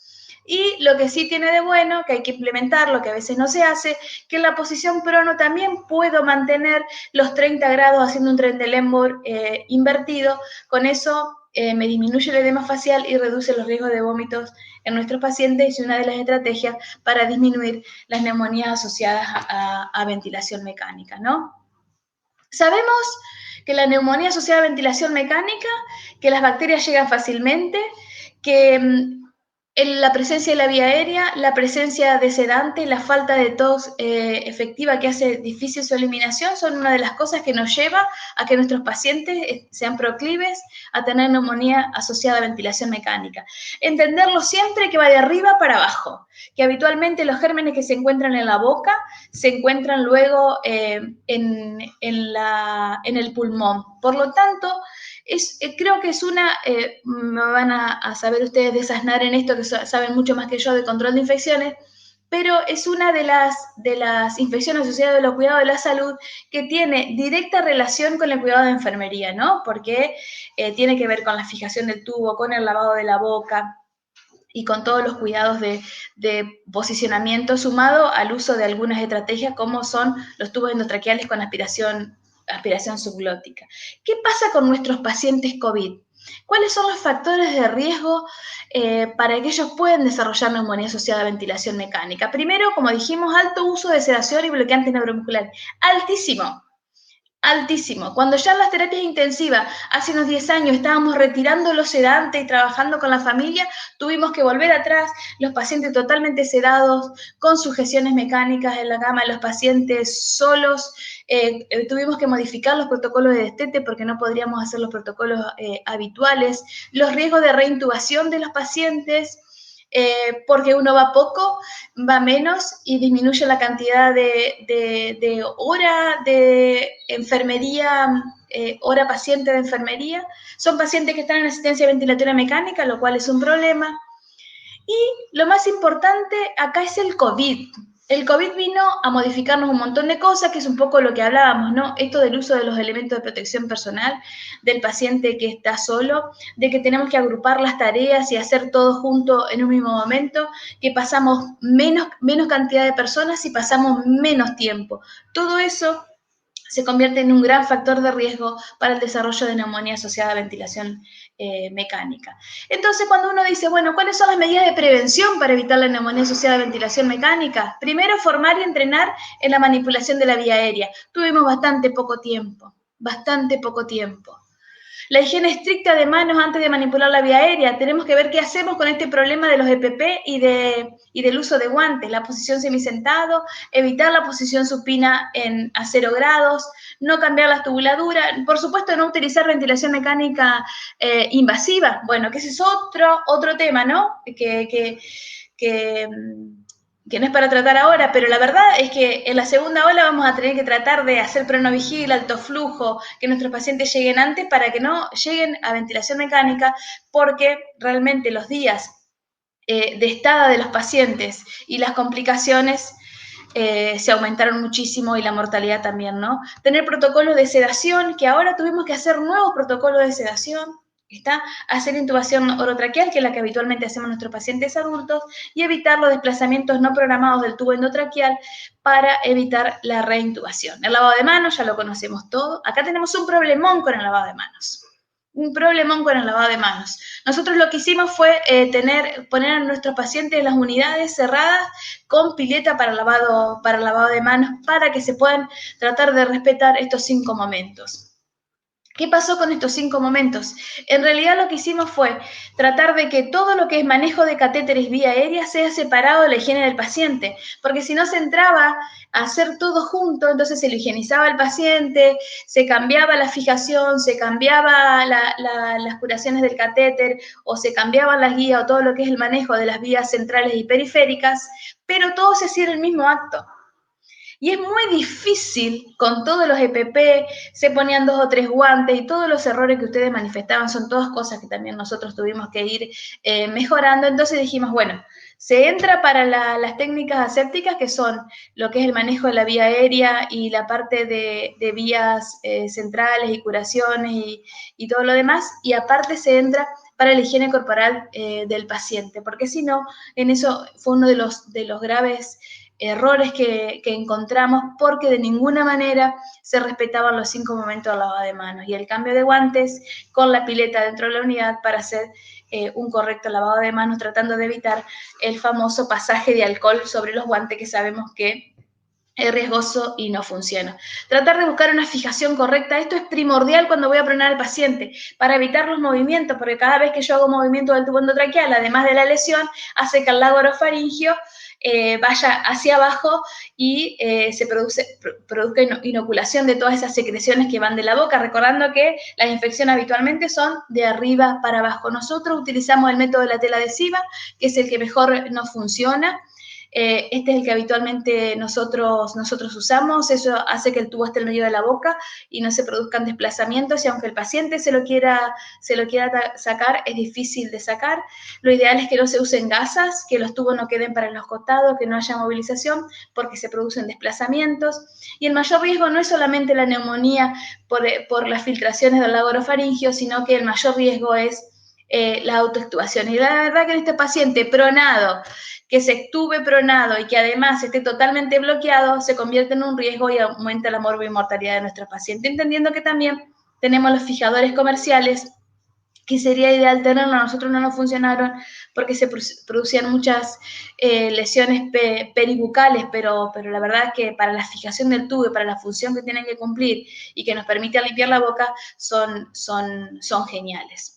Y lo que sí tiene de bueno, que hay que implementarlo, que a veces no se hace, que en la posición prono también puedo mantener los 30 grados haciendo un Trendelenburg invertido. Con eso me disminuye el edema facial y reduce los riesgos de vómitos en nuestros pacientes y una de las estrategias para disminuir las neumonías asociadas a ventilación mecánica, ¿no? Sabemos que la neumonía asociada a ventilación mecánica, que las bacterias llegan fácilmente, que la presencia de la vía aérea, la presencia de sedante, la falta de tos efectiva que hace difícil su eliminación son una de las cosas que nos lleva a que nuestros pacientes sean proclives a tener neumonía asociada a ventilación mecánica. Entenderlo siempre que va de arriba para abajo, que habitualmente los gérmenes que se encuentran en la boca se encuentran luego en el pulmón. Por lo tanto, creo que es me van a saber ustedes desasnar en esto, que saben mucho más que yo de control de infecciones, pero es una de las infecciones asociadas a los cuidados de la salud que tiene directa relación con el cuidado de enfermería, ¿no? Porque tiene que ver con la fijación del tubo, con el lavado de la boca y con todos los cuidados de posicionamiento sumado al uso de algunas estrategias como son los tubos endotraqueales con aspiración subglótica. ¿Qué pasa con nuestros pacientes COVID? ¿Cuáles son los factores de riesgo para que ellos puedan desarrollar neumonía asociada a ventilación mecánica? Primero, como dijimos, alto uso de sedación y bloqueantes neuromusculares. Altísimo. altísimo. Cuando ya en las terapias intensivas, hace unos 10 años, estábamos retirando los sedantes y trabajando con la familia, tuvimos que volver atrás, los pacientes totalmente sedados, con sujeciones mecánicas en la cama, los pacientes solos, tuvimos que modificar los protocolos de destete porque no podríamos hacer los protocolos habituales, los riesgos de reintubación de los pacientes, porque uno va poco, va menos y disminuye la cantidad de hora de enfermería, hora paciente de enfermería. Son pacientes que están en asistencia ventilatoria mecánica, lo cual es un problema. Y lo más importante acá es el COVID. El COVID vino a modificarnos un montón de cosas, que es un poco lo que hablábamos, ¿no? Esto del uso de los elementos de protección personal, del paciente que está solo, de que tenemos que agrupar las tareas y hacer todo junto en un mismo momento, que pasamos menos cantidad de personas y pasamos menos tiempo. Todo eso se convierte en un gran factor de riesgo para el desarrollo de neumonía asociada a ventilación mecánica. Entonces, cuando uno dice, bueno, ¿cuáles son las medidas de prevención para evitar la neumonía asociada a ventilación mecánica? Primero, formar y entrenar en la manipulación de la vía aérea. Tuvimos bastante poco tiempo. La higiene estricta de manos antes de manipular la vía aérea. Tenemos que ver qué hacemos con este problema de los EPP y del uso de guantes. La posición semisentado, evitar la posición supina a 0 grados, no cambiar las tubuladuras. Por supuesto, no utilizar ventilación mecánica invasiva. Bueno, que ese es otro tema, ¿no? Que no es para tratar ahora, pero la verdad es que en la segunda ola vamos a tener que tratar de hacer pronovigil, alto flujo, que nuestros pacientes lleguen antes para que no lleguen a ventilación mecánica, porque realmente los días de estada de los pacientes y las complicaciones se aumentaron muchísimo y la mortalidad también, ¿no? Tener protocolos de sedación, que ahora tuvimos que hacer nuevos protocolos de sedación, ¿está? Hacer intubación orotraqueal, que es la que habitualmente hacemos nuestros pacientes adultos, y evitar los desplazamientos no programados del tubo endotraqueal para evitar la reintubación. El lavado de manos ya lo conocemos todo. Acá tenemos un problemón con el lavado de manos. Nosotros lo que hicimos fue poner a nuestros pacientes en las unidades cerradas con pileta para el lavado de manos para que se puedan tratar de respetar estos 5 momentos. ¿Qué pasó con estos 5 momentos? En realidad lo que hicimos fue tratar de que todo lo que es manejo de catéteres vía aérea sea separado de la higiene del paciente, porque si no se entraba a hacer todo junto, entonces se lo higienizaba el paciente, se cambiaba la fijación, se cambiaba las curaciones del catéter o se cambiaban las guías o todo lo que es el manejo de las vías centrales y periféricas, pero todo se hacía en el mismo acto. Y es muy difícil, con todos los EPP, se ponían 2 o 3 guantes y todos los errores que ustedes manifestaban son todas cosas que también nosotros tuvimos que ir mejorando. Entonces dijimos, bueno, se entra para las técnicas asépticas, que son lo que es el manejo de la vía aérea y la parte de vías centrales y curaciones y todo lo demás, y aparte se entra para la higiene corporal del paciente, porque si no, en eso fue uno de los graves errores que encontramos, porque de ninguna manera se respetaban los 5 momentos del lavado de manos y el cambio de guantes con la pileta dentro de la unidad para hacer un correcto lavado de manos, tratando de evitar el famoso pasaje de alcohol sobre los guantes, que sabemos que es riesgoso y no funciona. Tratar de buscar una fijación correcta. Esto es primordial cuando voy a pronar al paciente, para evitar los movimientos, porque cada vez que yo hago movimiento del tubo endotraqueal, además de la lesión, hace que el lago orofaringio vaya hacia abajo y se produzca inoculación de todas esas secreciones que van de la boca, recordando que las infecciones habitualmente son de arriba para abajo. Nosotros utilizamos el método de la tela adhesiva, que es el que mejor nos funciona. Este es el que habitualmente nosotros usamos. Eso hace que el tubo esté en medio de la boca y no se produzcan desplazamientos, y aunque el paciente se lo quiera sacar, es difícil de sacar. Lo ideal es que no se usen gasas, que los tubos no queden para los costados, que no haya movilización, porque se producen desplazamientos. Y el mayor riesgo no es solamente la neumonía por las filtraciones del lago orofaringio, sino que el mayor riesgo es la autoextubación. Y la verdad que en este paciente pronado, que se extube pronado y que además esté totalmente bloqueado, se convierte en un riesgo y aumenta la morbimortalidad de nuestro paciente, entendiendo que también tenemos los fijadores comerciales que sería ideal tenerlo, a nosotros no nos funcionaron porque se producían muchas lesiones peribucales, pero la verdad es que para la fijación del tubo y para la función que tienen que cumplir y que nos permite limpiar la boca, son geniales.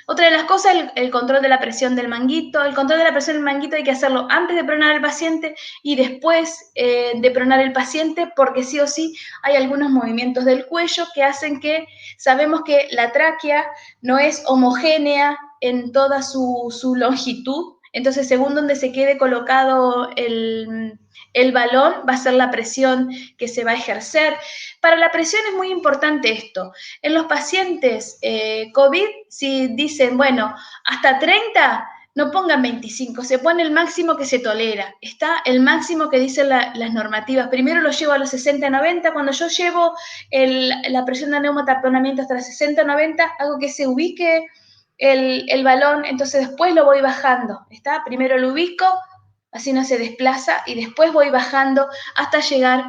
Otra de las cosas, el control de la presión del manguito. El control de la presión del manguito hay que hacerlo antes de pronar al paciente y después de pronar el paciente, porque sí o sí hay algunos movimientos del cuello que hacen que sabemos que la tráquea no es homogénea en toda su longitud. Entonces, según donde se quede colocado el balón, va a ser la presión que se va a ejercer. Para la presión es muy importante esto. En los pacientes COVID, si dicen, bueno, hasta 30, no pongan 25, se pone el máximo que se tolera. Está el máximo que dicen las normativas. Primero lo llevo a los 60-90. Cuando yo llevo la presión de neumotaponamiento hasta los 60-90, hago que se ubique el balón, entonces después lo voy bajando. ¿Está? Primero lo ubico, así no se desplaza, y después voy bajando hasta llegar.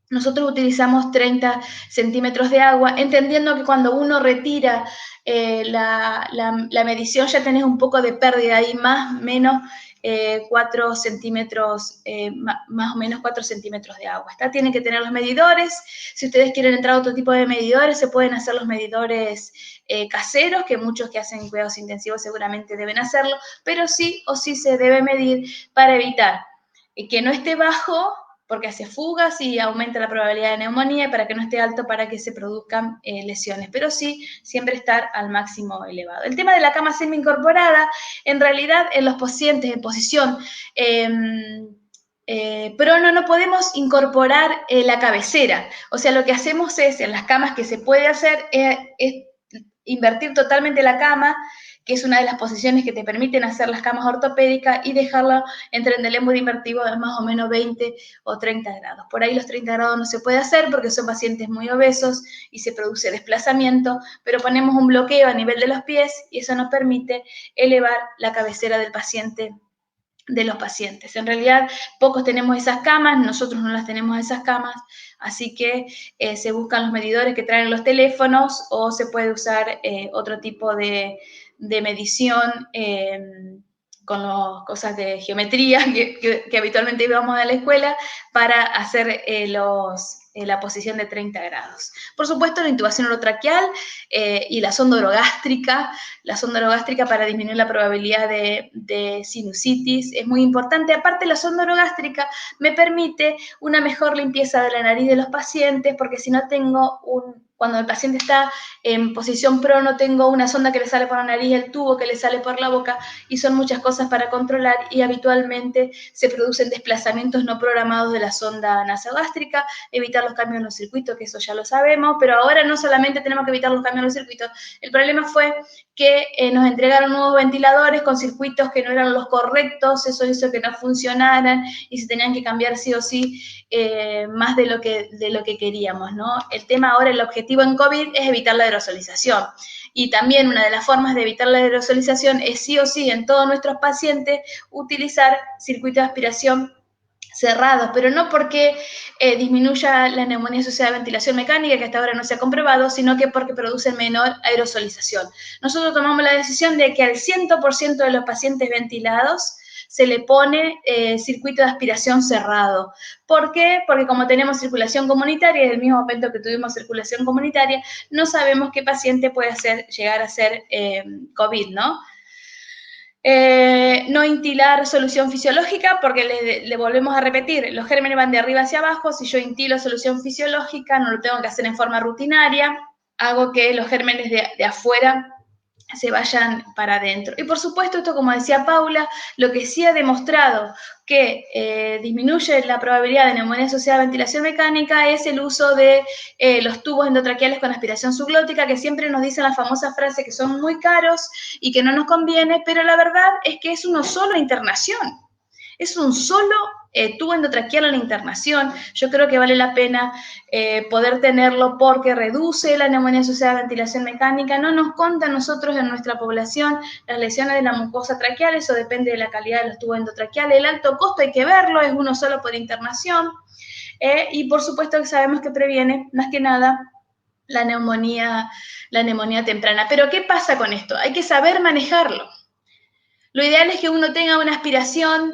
Nosotros utilizamos 30 centímetros de agua, entendiendo que cuando uno retira la medición ya tenés un poco de pérdida ahí, más o menos 4 centímetros, más o menos 4 centímetros de agua. ¿Está? Tienen que tener los medidores. Si ustedes quieren entrar a otro tipo de medidores, se pueden hacer los medidores caseros, que muchos que hacen cuidados intensivos seguramente deben hacerlo, pero sí o sí se debe medir para evitar que no esté bajo, porque hace fugas y aumenta la probabilidad de neumonía, y para que no esté alto para que se produzcan lesiones, pero sí siempre estar al máximo elevado. El tema de la cama semi-incorporada, en realidad en los pacientes en posición prono no podemos incorporar la cabecera, o sea, lo que hacemos es, en las camas que se puede hacer, es invertir totalmente la cama, que es una de las posiciones que te permiten hacer las camas ortopédicas, y dejarla entre el lémur invertido de más o menos 20 o 30 grados. Por ahí los 30 grados no se puede hacer porque son pacientes muy obesos y se produce desplazamiento, pero ponemos un bloqueo a nivel de los pies y eso nos permite elevar la cabecera del paciente, de los pacientes. En realidad, pocos tenemos esas camas, nosotros no las tenemos esas camas, así que se buscan los medidores que traen los teléfonos, o se puede usar otro tipo de medición con cosas de geometría que habitualmente íbamos a la escuela para hacer la posición de 30 grados. Por supuesto, la intubación orotraqueal y la sonda orogástrica para disminuir la probabilidad de sinusitis es muy importante. Aparte, la sonda orogástrica me permite una mejor limpieza de la nariz de los pacientes, porque si no tengo cuando el paciente está en posición prono, tengo una sonda que le sale por la nariz, el tubo que le sale por la boca, y son muchas cosas para controlar, y habitualmente se producen desplazamientos no programados de la sonda nasogástrica. Evitar los cambios en los circuitos, que eso ya lo sabemos, pero ahora no solamente tenemos que evitar los cambios en los circuitos. El problema fue que nos entregaron nuevos ventiladores con circuitos que no eran los correctos, eso hizo que no funcionaran y se tenían que cambiar sí o sí más de lo que queríamos, ¿no? El tema ahora, el objetivo en COVID es evitar la aerosolización. Y también una de las formas de evitar la aerosolización es sí o sí en todos nuestros pacientes utilizar circuitos de aspiración cerrados, pero no porque disminuya la neumonía asociada a ventilación mecánica, que hasta ahora no se ha comprobado, sino que porque producen menor aerosolización. Nosotros tomamos la decisión de que al 100% de los pacientes ventilados se le pone circuito de aspiración cerrado. ¿Por qué? Porque como tenemos circulación comunitaria, en el mismo momento que tuvimos circulación comunitaria, no sabemos qué paciente puede llegar a ser COVID, ¿no? No intilar solución fisiológica, porque le volvemos a repetir, los gérmenes van de arriba hacia abajo. Si yo intilo solución fisiológica, no lo tengo que hacer en forma rutinaria, hago que los gérmenes de afuera se vayan para adentro. Y por supuesto, esto, como decía Paula, lo que sí ha demostrado que disminuye la probabilidad de neumonía asociada a ventilación mecánica es el uso de los tubos endotraqueales con aspiración subglótica, que siempre nos dicen la famosa frase que son muy caros y que no nos conviene, pero la verdad es que es uno solo internación. Es un solo tubo endotraqueal en la internación. Yo creo que vale la pena poder tenerlo porque reduce la neumonía asociada a ventilación mecánica. No nos conta a nosotros en nuestra población las lesiones de la mucosa traqueal, eso depende de la calidad de los tubos endotraqueales. El alto costo hay que verlo, es uno solo por internación. Y por supuesto que sabemos que previene, más que nada, la neumonía temprana. Pero ¿qué pasa con esto? Hay que saber manejarlo. Lo ideal es que uno tenga una aspiración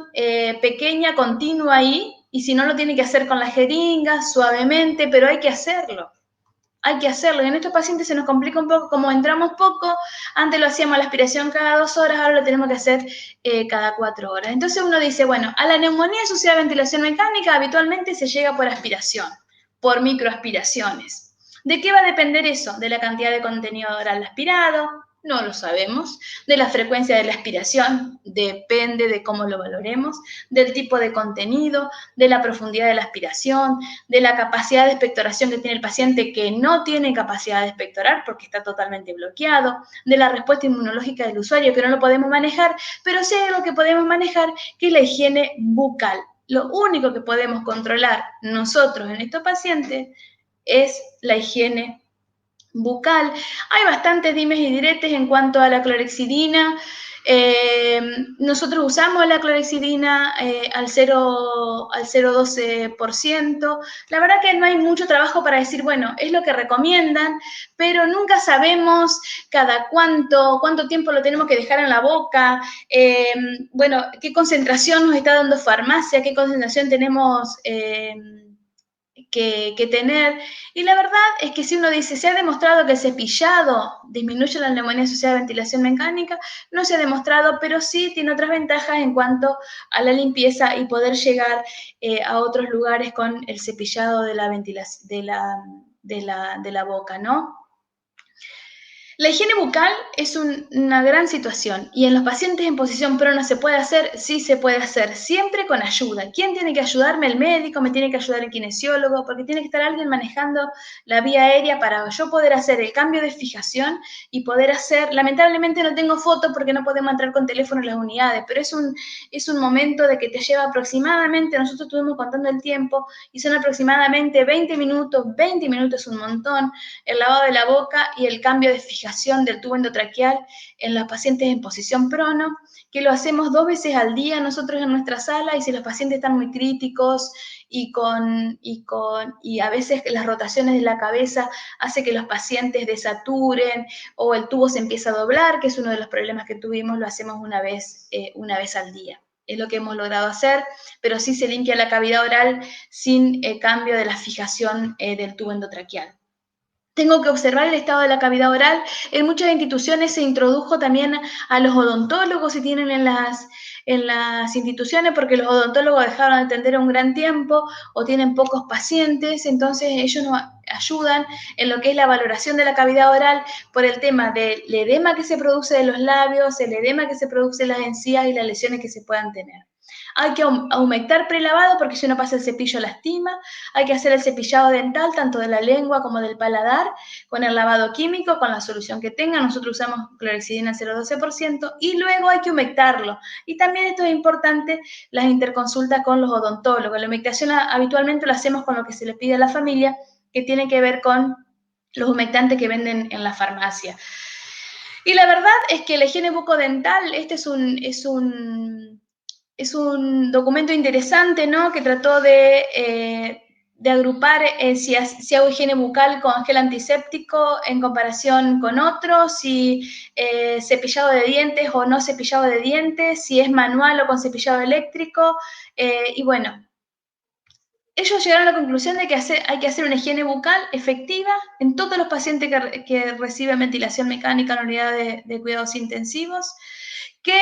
pequeña, continua ahí, y si no lo tiene que hacer con la jeringa, suavemente, pero hay que hacerlo. Hay que hacerlo. Y en estos pacientes se nos complica un poco, como entramos poco, antes lo hacíamos la aspiración cada 2 horas, ahora lo tenemos que hacer cada 4 horas. Entonces uno dice, bueno, a la neumonía asociada a ventilación mecánica habitualmente se llega por aspiración, por microaspiraciones. ¿De qué va a depender eso? ¿De la cantidad de contenido oral aspirado? No lo sabemos. ¿De la frecuencia de la aspiración? Depende de cómo lo valoremos. ¿Del tipo de contenido? ¿De la profundidad de la aspiración? ¿De la capacidad de expectoración que tiene el paciente que no tiene capacidad de expectorar porque está totalmente bloqueado? ¿De la respuesta inmunológica del usuario que no lo podemos manejar? Pero sí hay algo que podemos manejar, que es la higiene bucal. Lo único que podemos controlar nosotros en estos pacientes es la higiene bucal. Hay bastantes dimes y diretes en cuanto a la clorexidina. Nosotros usamos la clorexidina al 0,12%. La verdad que no hay mucho trabajo para decir, bueno, es lo que recomiendan, pero nunca sabemos cada cuánto tiempo lo tenemos que dejar en la boca, bueno, qué concentración nos está dando farmacia, qué concentración tenemos que tener. Y la verdad es que si uno dice, se ha demostrado que el cepillado disminuye la neumonía asociada a ventilación mecánica, no se ha demostrado, pero sí tiene otras ventajas en cuanto a la limpieza y poder llegar a otros lugares con el cepillado de la ventilación, de la boca, ¿no? La higiene bucal es una gran situación y en los pacientes en posición prona ¿se puede hacer? Sí se puede hacer, siempre con ayuda. ¿Quién tiene que ayudarme? El médico, me tiene que ayudar el kinesiólogo, porque tiene que estar alguien manejando la vía aérea para yo poder hacer el cambio de fijación y poder hacer, lamentablemente no tengo foto porque no podemos entrar con teléfono en las unidades, pero es un momento de que te lleva aproximadamente, nosotros estuvimos contando el tiempo y son aproximadamente 20 minutos es un montón, el lavado de la boca y el cambio de fijación del tubo endotraqueal en los pacientes en posición prono, que lo hacemos 2 veces al día nosotros en nuestra sala, y si los pacientes están muy críticos y a veces las rotaciones de la cabeza hace que los pacientes desaturen o el tubo se empieza a doblar, que es uno de los problemas que tuvimos, lo hacemos una vez al día. Es lo que hemos logrado hacer, pero sí se limpia la cavidad oral sin cambio de la fijación del tubo endotraqueal. Tengo que observar el estado de la cavidad oral. En muchas instituciones se introdujo también a los odontólogos, si tienen en las instituciones, porque los odontólogos dejaron de atender un gran tiempo o tienen pocos pacientes, entonces ellos nos ayudan en lo que es la valoración de la cavidad oral por el tema del edema que se produce de los labios, el edema que se produce en las encías y las lesiones que se puedan tener. Hay que humectar prelavado porque si uno pasa el cepillo lastima. Hay que hacer el cepillado dental, tanto de la lengua como del paladar, con el lavado químico, con la solución que tenga. Nosotros usamos clorexidina al 0,12% y luego hay que humectarlo. Y también esto es importante, las interconsultas con los odontólogos. La humectación habitualmente lo hacemos con lo que se le pide a la familia, que tiene que ver con los humectantes que venden en la farmacia. Y la verdad es que la higiene bucodental, este es un documento interesante, ¿no? Que trató de agrupar si hago higiene bucal con gel antiséptico en comparación con otros, si cepillado de dientes o no cepillado de dientes, si es manual o con cepillado eléctrico, y bueno, ellos llegaron a la conclusión de que hay que hacer una higiene bucal efectiva en todos los pacientes que reciben ventilación mecánica en la unidad de cuidados intensivos, que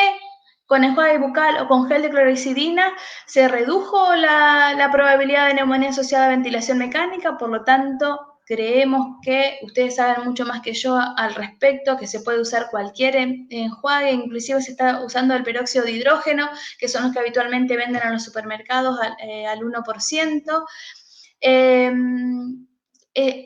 con enjuague bucal o con gel de clorexidina se redujo la probabilidad de neumonía asociada a ventilación mecánica, por lo tanto, creemos que ustedes saben mucho más que yo al respecto, que se puede usar cualquier enjuague, inclusive se está usando el peróxido de hidrógeno, que son los que habitualmente venden en los supermercados al 1%.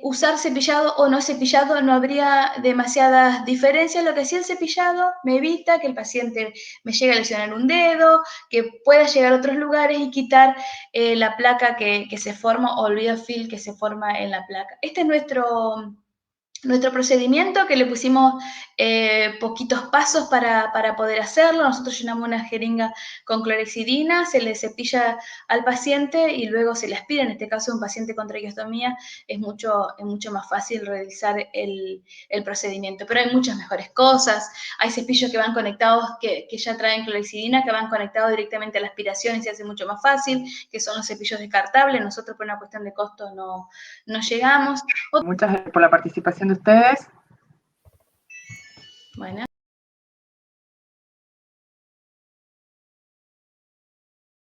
Usar cepillado o no cepillado no habría demasiadas diferencias. Lo que sí, el cepillado me evita que el paciente me llegue a lesionar un dedo, que pueda llegar a otros lugares y quitar la placa que se forma o el biofilm que se forma en la placa. Este es nuestro procedimiento, que le pusimos poquitos pasos para poder hacerlo. Nosotros llenamos una jeringa con clorexidina, se le cepilla al paciente y luego se le aspira. En este caso, un paciente con traqueostomía es mucho más fácil realizar el procedimiento. Pero hay muchas mejores cosas. Hay cepillos que van conectados, que ya traen clorexidina, que van conectados directamente a la aspiración y se hace mucho más fácil, que son los cepillos descartables. Nosotros, por una cuestión de costo, no llegamos. Muchas gracias por la participación de ustedes. Bueno.